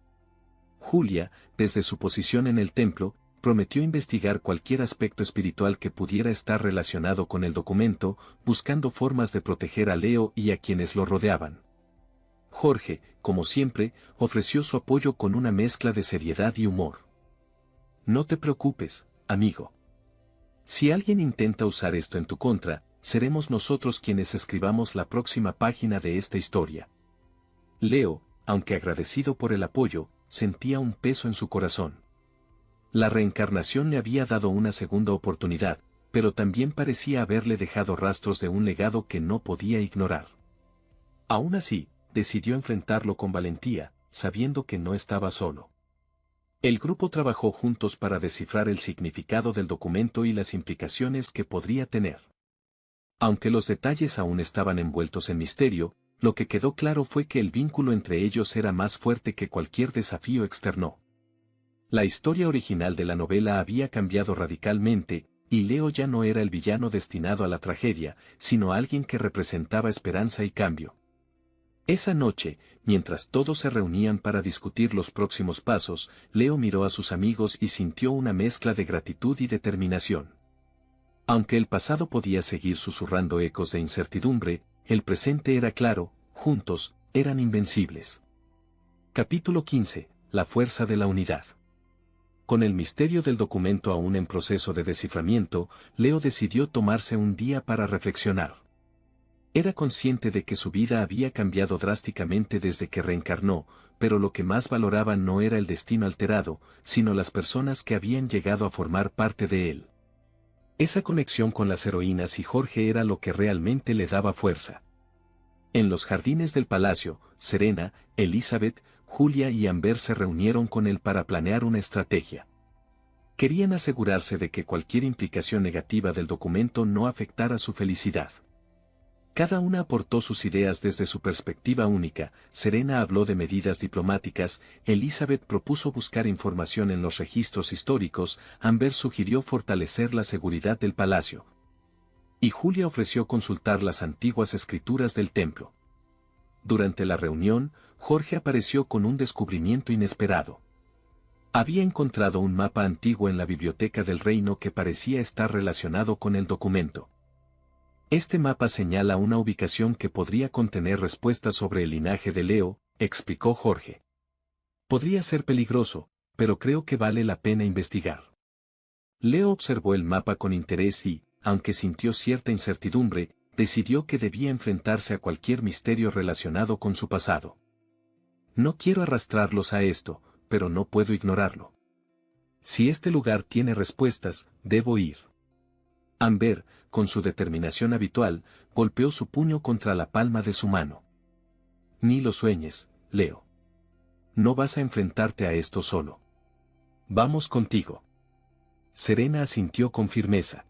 Julia, desde su posición en el templo, prometió investigar cualquier aspecto espiritual que pudiera estar relacionado con el documento, buscando formas de proteger a Leo y a quienes lo rodeaban. Jorge, como siempre, ofreció su apoyo con una mezcla de seriedad y humor. No te preocupes, amigo. Si alguien intenta usar esto en tu contra, seremos nosotros quienes escribamos la próxima página de esta historia. Leo, aunque agradecido por el apoyo, sentía un peso en su corazón. La reencarnación le había dado una segunda oportunidad, pero también parecía haberle dejado rastros de un legado que no podía ignorar. Aún así, decidió enfrentarlo con valentía, sabiendo que no estaba solo. El grupo trabajó juntos para descifrar el significado del documento y las implicaciones que podría tener. Aunque los detalles aún estaban envueltos en misterio, lo que quedó claro fue que el vínculo entre ellos era más fuerte que cualquier desafío externo. La historia original de la novela había cambiado radicalmente, y Leo ya no era el villano destinado a la tragedia, sino alguien que representaba esperanza y cambio. Esa noche, mientras todos se reunían para discutir los próximos pasos, Leo miró a sus amigos y sintió una mezcla de gratitud y determinación. Aunque el pasado podía seguir susurrando ecos de incertidumbre, el presente era claro, juntos, eran invencibles. Capítulo 15. La fuerza de la unidad. Con el misterio del documento aún en proceso de desciframiento, Leo decidió tomarse un día para reflexionar. Era consciente de que su vida había cambiado drásticamente desde que reencarnó, pero lo que más valoraba no era el destino alterado, sino las personas que habían llegado a formar parte de él. Esa conexión con las heroínas y Jorge era lo que realmente le daba fuerza. En los jardines del palacio, Serena, Elizabeth, Julia y Amber se reunieron con él para planear una estrategia. Querían asegurarse de que cualquier implicación negativa del documento no afectara su felicidad. Cada una aportó sus ideas desde su perspectiva única. Serena habló de medidas diplomáticas, Elizabeth propuso buscar información en los registros históricos, Amber sugirió fortalecer la seguridad del palacio. Y Julia ofreció consultar las antiguas escrituras del templo. Durante la reunión, Jorge apareció con un descubrimiento inesperado. Había encontrado un mapa antiguo en la biblioteca del reino que parecía estar relacionado con el documento. Este mapa señala una ubicación que podría contener respuestas sobre el linaje de Leo, explicó Jorge. Podría ser peligroso, pero creo que vale la pena investigar. Leo observó el mapa con interés y, aunque sintió cierta incertidumbre, decidió que debía enfrentarse a cualquier misterio relacionado con su pasado. No quiero arrastrarlos a esto, pero no puedo ignorarlo. Si este lugar tiene respuestas, debo ir. Amber, con su determinación habitual, golpeó su puño contra la palma de su mano. Ni lo sueñes, Leo. No vas a enfrentarte a esto solo. Vamos contigo. Serena asintió con firmeza.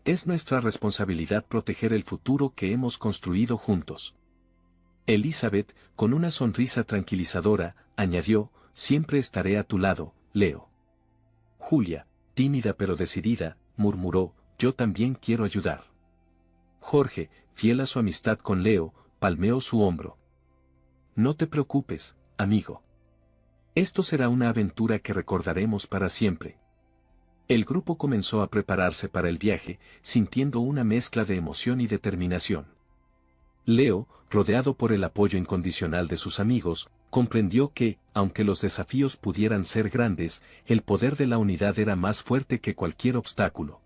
Es nuestra responsabilidad proteger el futuro que hemos construido juntos. Elizabeth, con una sonrisa tranquilizadora, añadió, siempre estaré a tu lado, Leo. Julia, tímida pero decidida, murmuró, yo también quiero ayudar. Jorge, fiel a su amistad con Leo, palmeó su hombro. No te preocupes, amigo. Esto será una aventura que recordaremos para siempre. El grupo comenzó a prepararse para el viaje, sintiendo una mezcla de emoción y determinación. Leo, rodeado por el apoyo incondicional de sus amigos, comprendió que, aunque los desafíos pudieran ser grandes, el poder de la unidad era más fuerte que cualquier obstáculo.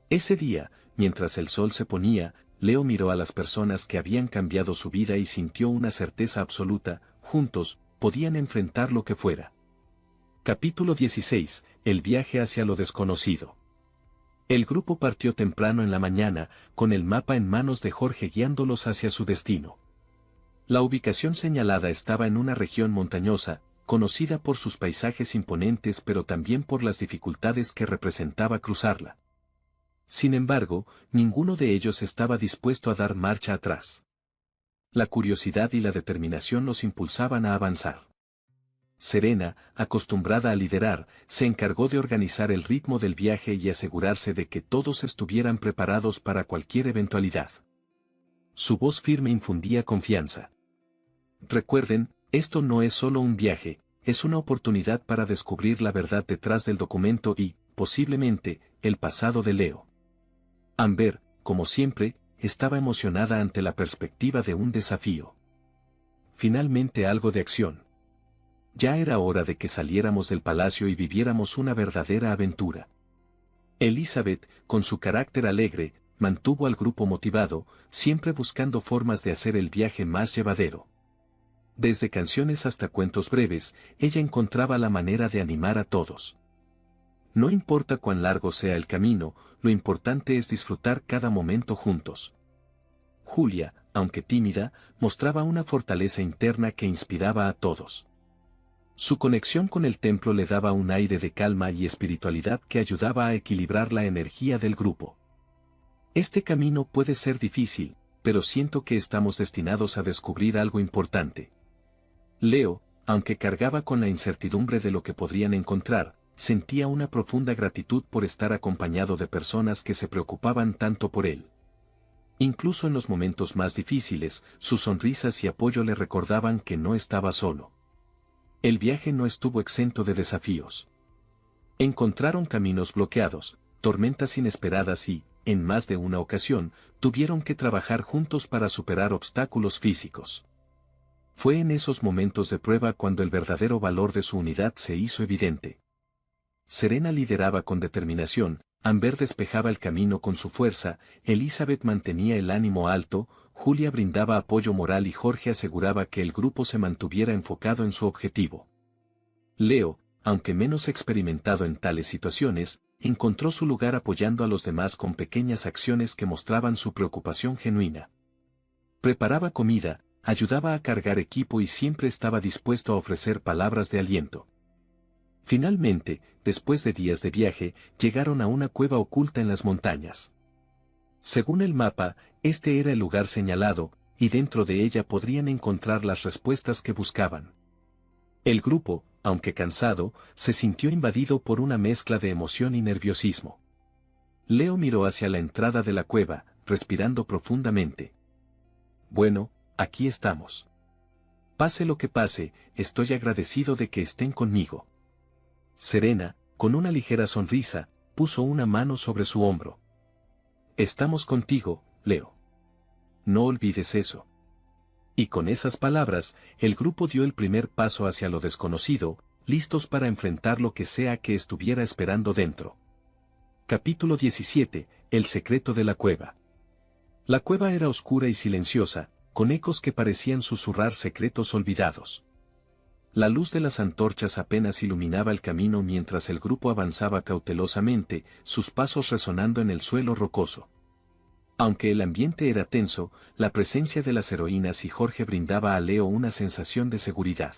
Ese día, mientras el sol se ponía, Leo miró a las personas que habían cambiado su vida y sintió una certeza absoluta, juntos, podían enfrentar lo que fuera. Capítulo 16, el viaje hacia lo desconocido. El grupo partió temprano en la mañana, con el mapa en manos de Jorge guiándolos hacia su destino. La ubicación señalada estaba en una región montañosa, conocida por sus paisajes imponentes pero también por las dificultades que representaba cruzarla. Sin embargo, ninguno de ellos estaba dispuesto a dar marcha atrás. La curiosidad y la determinación los impulsaban a avanzar. Serena, acostumbrada a liderar, se encargó de organizar el ritmo del viaje y asegurarse de que todos estuvieran preparados para cualquier eventualidad. Su voz firme infundía confianza. Recuerden, esto no es solo un viaje, es una oportunidad para descubrir la verdad detrás del documento y, posiblemente, el pasado de Leo. Amber, como siempre, estaba emocionada ante la perspectiva de un desafío. Finalmente algo de acción. Ya era hora de que saliéramos del palacio y viviéramos una verdadera aventura. Elizabeth, con su carácter alegre, mantuvo al grupo motivado, siempre buscando formas de hacer el viaje más llevadero. Desde canciones hasta cuentos breves, ella encontraba la manera de animar a todos. No importa cuán largo sea el camino, lo importante es disfrutar cada momento juntos. Julia, aunque tímida, mostraba una fortaleza interna que inspiraba a todos. Su conexión con el templo le daba un aire de calma y espiritualidad que ayudaba a equilibrar la energía del grupo. Este camino puede ser difícil, pero siento que estamos destinados a descubrir algo importante. Leo, aunque cargaba con la incertidumbre de lo que podrían encontrar, sentía una profunda gratitud por estar acompañado de personas que se preocupaban tanto por él. Incluso en los momentos más difíciles, sus sonrisas y apoyo le recordaban que no estaba solo. El viaje no estuvo exento de desafíos. Encontraron caminos bloqueados, tormentas inesperadas y, en más de una ocasión, tuvieron que trabajar juntos para superar obstáculos físicos. Fue en esos momentos de prueba cuando el verdadero valor de su unidad se hizo evidente. Serena lideraba con determinación, Amber despejaba el camino con su fuerza, Elizabeth mantenía el ánimo alto, Julia brindaba apoyo moral y Jorge aseguraba que el grupo se mantuviera enfocado en su objetivo. Leo, aunque menos experimentado en tales situaciones, encontró su lugar apoyando a los demás con pequeñas acciones que mostraban su preocupación genuina. Preparaba comida, ayudaba a cargar equipo y siempre estaba dispuesto a ofrecer palabras de aliento. Finalmente, después de días de viaje, llegaron a una cueva oculta en las montañas. Según el mapa, este era el lugar señalado, y dentro de ella podrían encontrar las respuestas que buscaban. El grupo, aunque cansado, se sintió invadido por una mezcla de emoción y nerviosismo. Leo miró hacia la entrada de la cueva, respirando profundamente. Bueno, aquí estamos. Pase lo que pase, estoy agradecido de que estén conmigo. Serena, con una ligera sonrisa, puso una mano sobre su hombro. Estamos contigo, Leo. No olvides eso. Y con esas palabras, el grupo dio el primer paso hacia lo desconocido, listos para enfrentar lo que sea que estuviera esperando dentro. Capítulo 17. El secreto de la cueva. La cueva era oscura y silenciosa, con ecos que parecían susurrar secretos olvidados. La luz de las antorchas apenas iluminaba el camino mientras el grupo avanzaba cautelosamente, sus pasos resonando en el suelo rocoso. Aunque el ambiente era tenso, la presencia de las heroínas y Jorge brindaba a Leo una sensación de seguridad.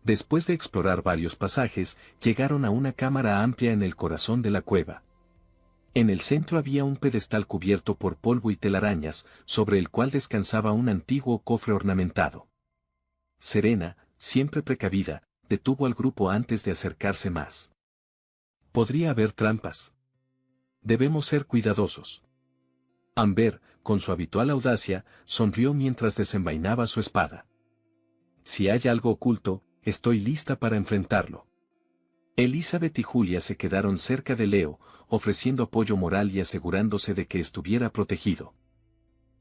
Después de explorar varios pasajes, llegaron a una cámara amplia en el corazón de la cueva. En el centro había un pedestal cubierto por polvo y telarañas, sobre el cual descansaba un antiguo cofre ornamentado. Serena, siempre precavida, detuvo al grupo antes de acercarse más. Podría haber trampas. Debemos ser cuidadosos. Amber, con su habitual audacia, sonrió mientras desenvainaba su espada. Si hay algo oculto, estoy lista para enfrentarlo. Elizabeth y Julia se quedaron cerca de Leo, ofreciendo apoyo moral y asegurándose de que estuviera protegido.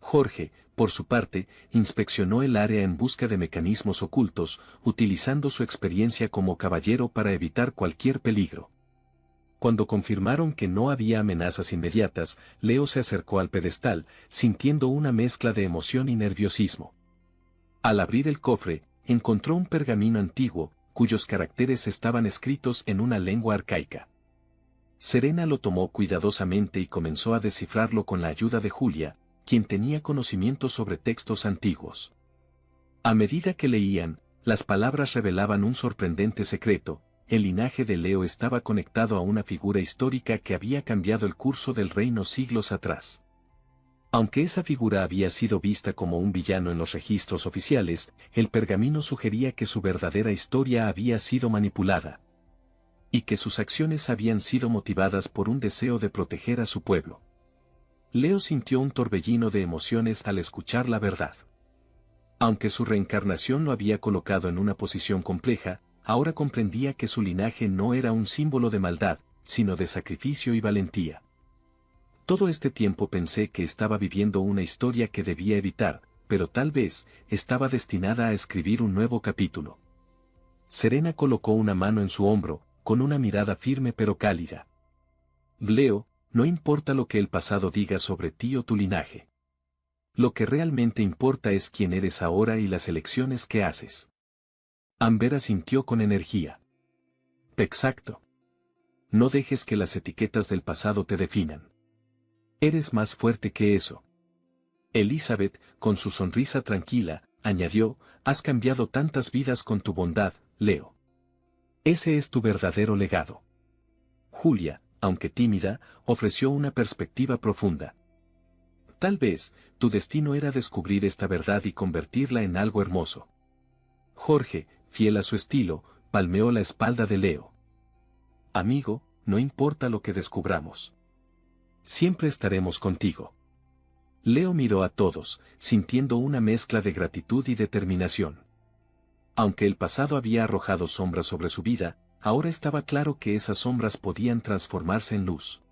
Jorge, por su parte, inspeccionó el área en busca de mecanismos ocultos, utilizando su experiencia como caballero para evitar cualquier peligro. Cuando confirmaron que no había amenazas inmediatas, Leo se acercó al pedestal, sintiendo una mezcla de emoción y nerviosismo. Al abrir el cofre, encontró un pergamino antiguo, cuyos caracteres estaban escritos en una lengua arcaica. Serena lo tomó cuidadosamente y comenzó a descifrarlo con la ayuda de Julia, quien tenía conocimiento sobre textos antiguos. A medida que leían, las palabras revelaban un sorprendente secreto: el linaje de Leo estaba conectado a una figura histórica que había cambiado el curso del reino siglos atrás. Aunque esa figura había sido vista como un villano en los registros oficiales, el pergamino sugería que su verdadera historia había sido manipulada. Y que sus acciones habían sido motivadas por un deseo de proteger a su pueblo. Leo sintió un torbellino de emociones al escuchar la verdad. Aunque su reencarnación lo había colocado en una posición compleja, ahora comprendía que su linaje no era un símbolo de maldad, sino de sacrificio y valentía. Todo este tiempo pensé que estaba viviendo una historia que debía evitar, pero tal vez estaba destinada a escribir un nuevo capítulo. Serena colocó una mano en su hombro, con una mirada firme pero cálida. Leo, no importa lo que el pasado diga sobre ti o tu linaje. Lo que realmente importa es quién eres ahora y las elecciones que haces. Amber asintió con energía. Exacto. No dejes que las etiquetas del pasado te definan. Eres más fuerte que eso. Elizabeth, con su sonrisa tranquila, añadió: has cambiado tantas vidas con tu bondad, Leo. Ese es tu verdadero legado. Julia, aunque tímida, ofreció una perspectiva profunda. Tal vez, tu destino era descubrir esta verdad y convertirla en algo hermoso. Jorge, fiel a su estilo, palmeó la espalda de Leo. Amigo, no importa lo que descubramos. Siempre estaremos contigo. Leo miró a todos, sintiendo una mezcla de gratitud y determinación. Aunque el pasado había arrojado sombras sobre su vida, ahora estaba claro que esas sombras podían transformarse en luz.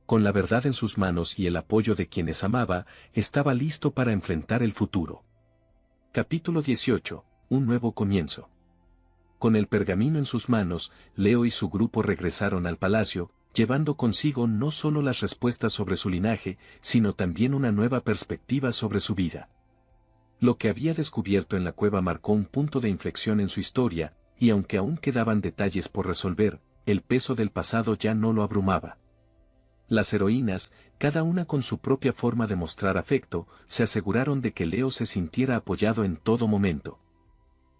Con la verdad en sus manos y el apoyo de quienes amaba, estaba listo para enfrentar el futuro. Capítulo 18. Un nuevo comienzo. Con el pergamino en sus manos, Leo y su grupo regresaron al palacio, llevando consigo no solo las respuestas sobre su linaje, sino también una nueva perspectiva sobre su vida. Lo que había descubierto en la cueva marcó un punto de inflexión en su historia, y aunque aún quedaban detalles por resolver, el peso del pasado ya no lo abrumaba. Las heroínas, cada una con su propia forma de mostrar afecto, se aseguraron de que Leo se sintiera apoyado en todo momento.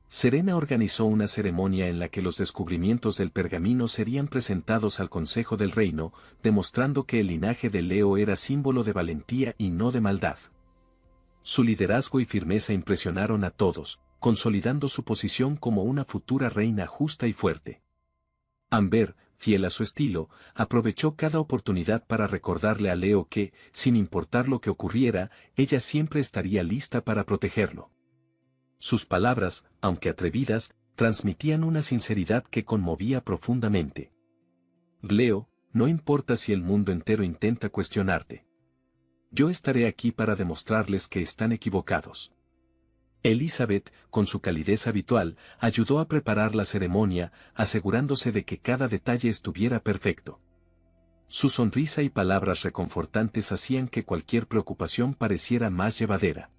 Serena organizó una ceremonia en la que los descubrimientos del pergamino serían presentados al Consejo del Reino, demostrando que el linaje de Leo era símbolo de valentía y no de maldad. Su liderazgo y firmeza impresionaron a todos, consolidando su posición como una futura reina justa y fuerte. Amber, fiel a su estilo, aprovechó cada oportunidad para recordarle a Leo que, sin importar lo que ocurriera, ella siempre estaría lista para protegerlo. Sus palabras, aunque atrevidas, transmitían una sinceridad que conmovía profundamente. Leo, no importa si el mundo entero intenta cuestionarte. Yo estaré aquí para demostrarles que están equivocados. Elizabeth, con su calidez habitual, ayudó a preparar la ceremonia, asegurándose de que cada detalle estuviera perfecto. Su sonrisa y palabras reconfortantes hacían que cualquier preocupación pareciera más llevadera.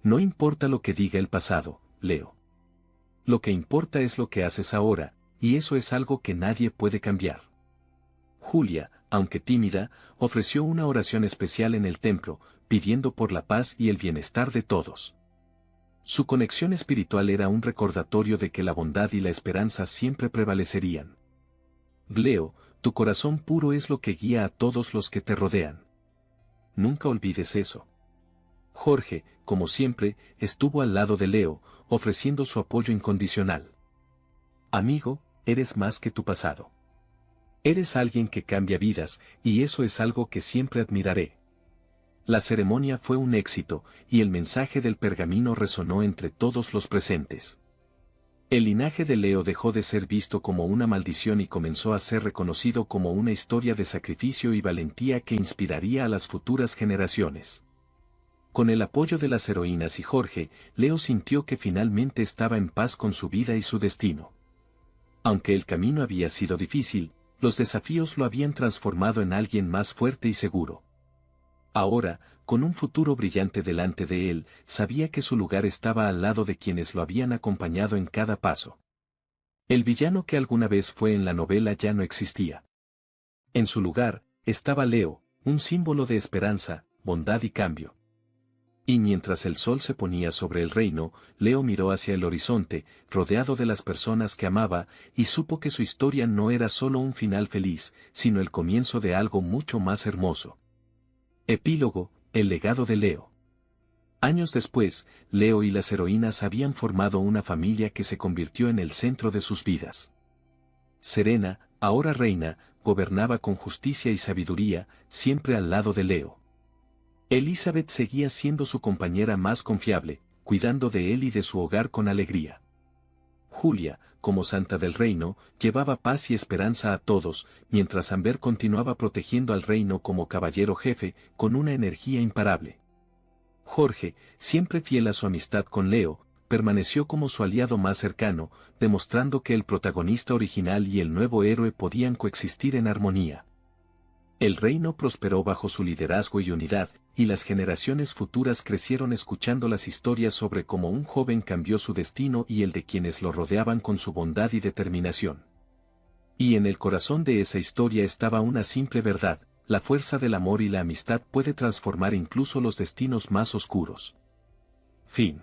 No importa lo que diga el pasado, Leo. Lo que importa es lo que haces ahora, y eso es algo que nadie puede cambiar. Julia, aunque tímida, ofreció una oración especial en el templo, pidiendo por la paz y el bienestar de todos. Su conexión espiritual era un recordatorio de que la bondad y la esperanza siempre prevalecerían. Leo, tu corazón puro es lo que guía a todos los que te rodean. Nunca olvides eso. Jorge, como siempre, estuvo al lado de Leo, ofreciendo su apoyo incondicional. Amigo, eres más que tu pasado. Eres alguien que cambia vidas, y eso es algo que siempre admiraré. La ceremonia fue un éxito, y el mensaje del pergamino resonó entre todos los presentes. El linaje de Leo dejó de ser visto como una maldición y comenzó a ser reconocido como una historia de sacrificio y valentía que inspiraría a las futuras generaciones. Con el apoyo de las heroínas y Jorge, Leo sintió que finalmente estaba en paz con su vida y su destino. Aunque el camino había sido difícil, los desafíos lo habían transformado en alguien más fuerte y seguro. Ahora, con un futuro brillante delante de él, sabía que su lugar estaba al lado de quienes lo habían acompañado en cada paso. El villano que alguna vez fue en la novela ya no existía. En su lugar, estaba Leo, un símbolo de esperanza, bondad y cambio. Y mientras el sol se ponía sobre el reino, Leo miró hacia el horizonte, rodeado de las personas que amaba, y supo que su historia no era solo un final feliz, sino el comienzo de algo mucho más hermoso. Epílogo, el legado de Leo. Años después, Leo y las heroínas habían formado una familia que se convirtió en el centro de sus vidas. Serena, ahora reina, gobernaba con justicia y sabiduría, siempre al lado de Leo. Elizabeth seguía siendo su compañera más confiable, cuidando de él y de su hogar con alegría. Julia, como santa del reino, llevaba paz y esperanza a todos, mientras Amber continuaba protegiendo al reino como caballero jefe, con una energía imparable. Jorge, siempre fiel a su amistad con Leo, permaneció como su aliado más cercano, demostrando que el protagonista original y el nuevo héroe podían coexistir en armonía. El reino prosperó bajo su liderazgo y unidad, y las generaciones futuras crecieron escuchando las historias sobre cómo un joven cambió su destino y el de quienes lo rodeaban con su bondad y determinación. Y en el corazón de esa historia estaba una simple verdad: la fuerza del amor y la amistad puede transformar incluso los destinos más oscuros. Fin.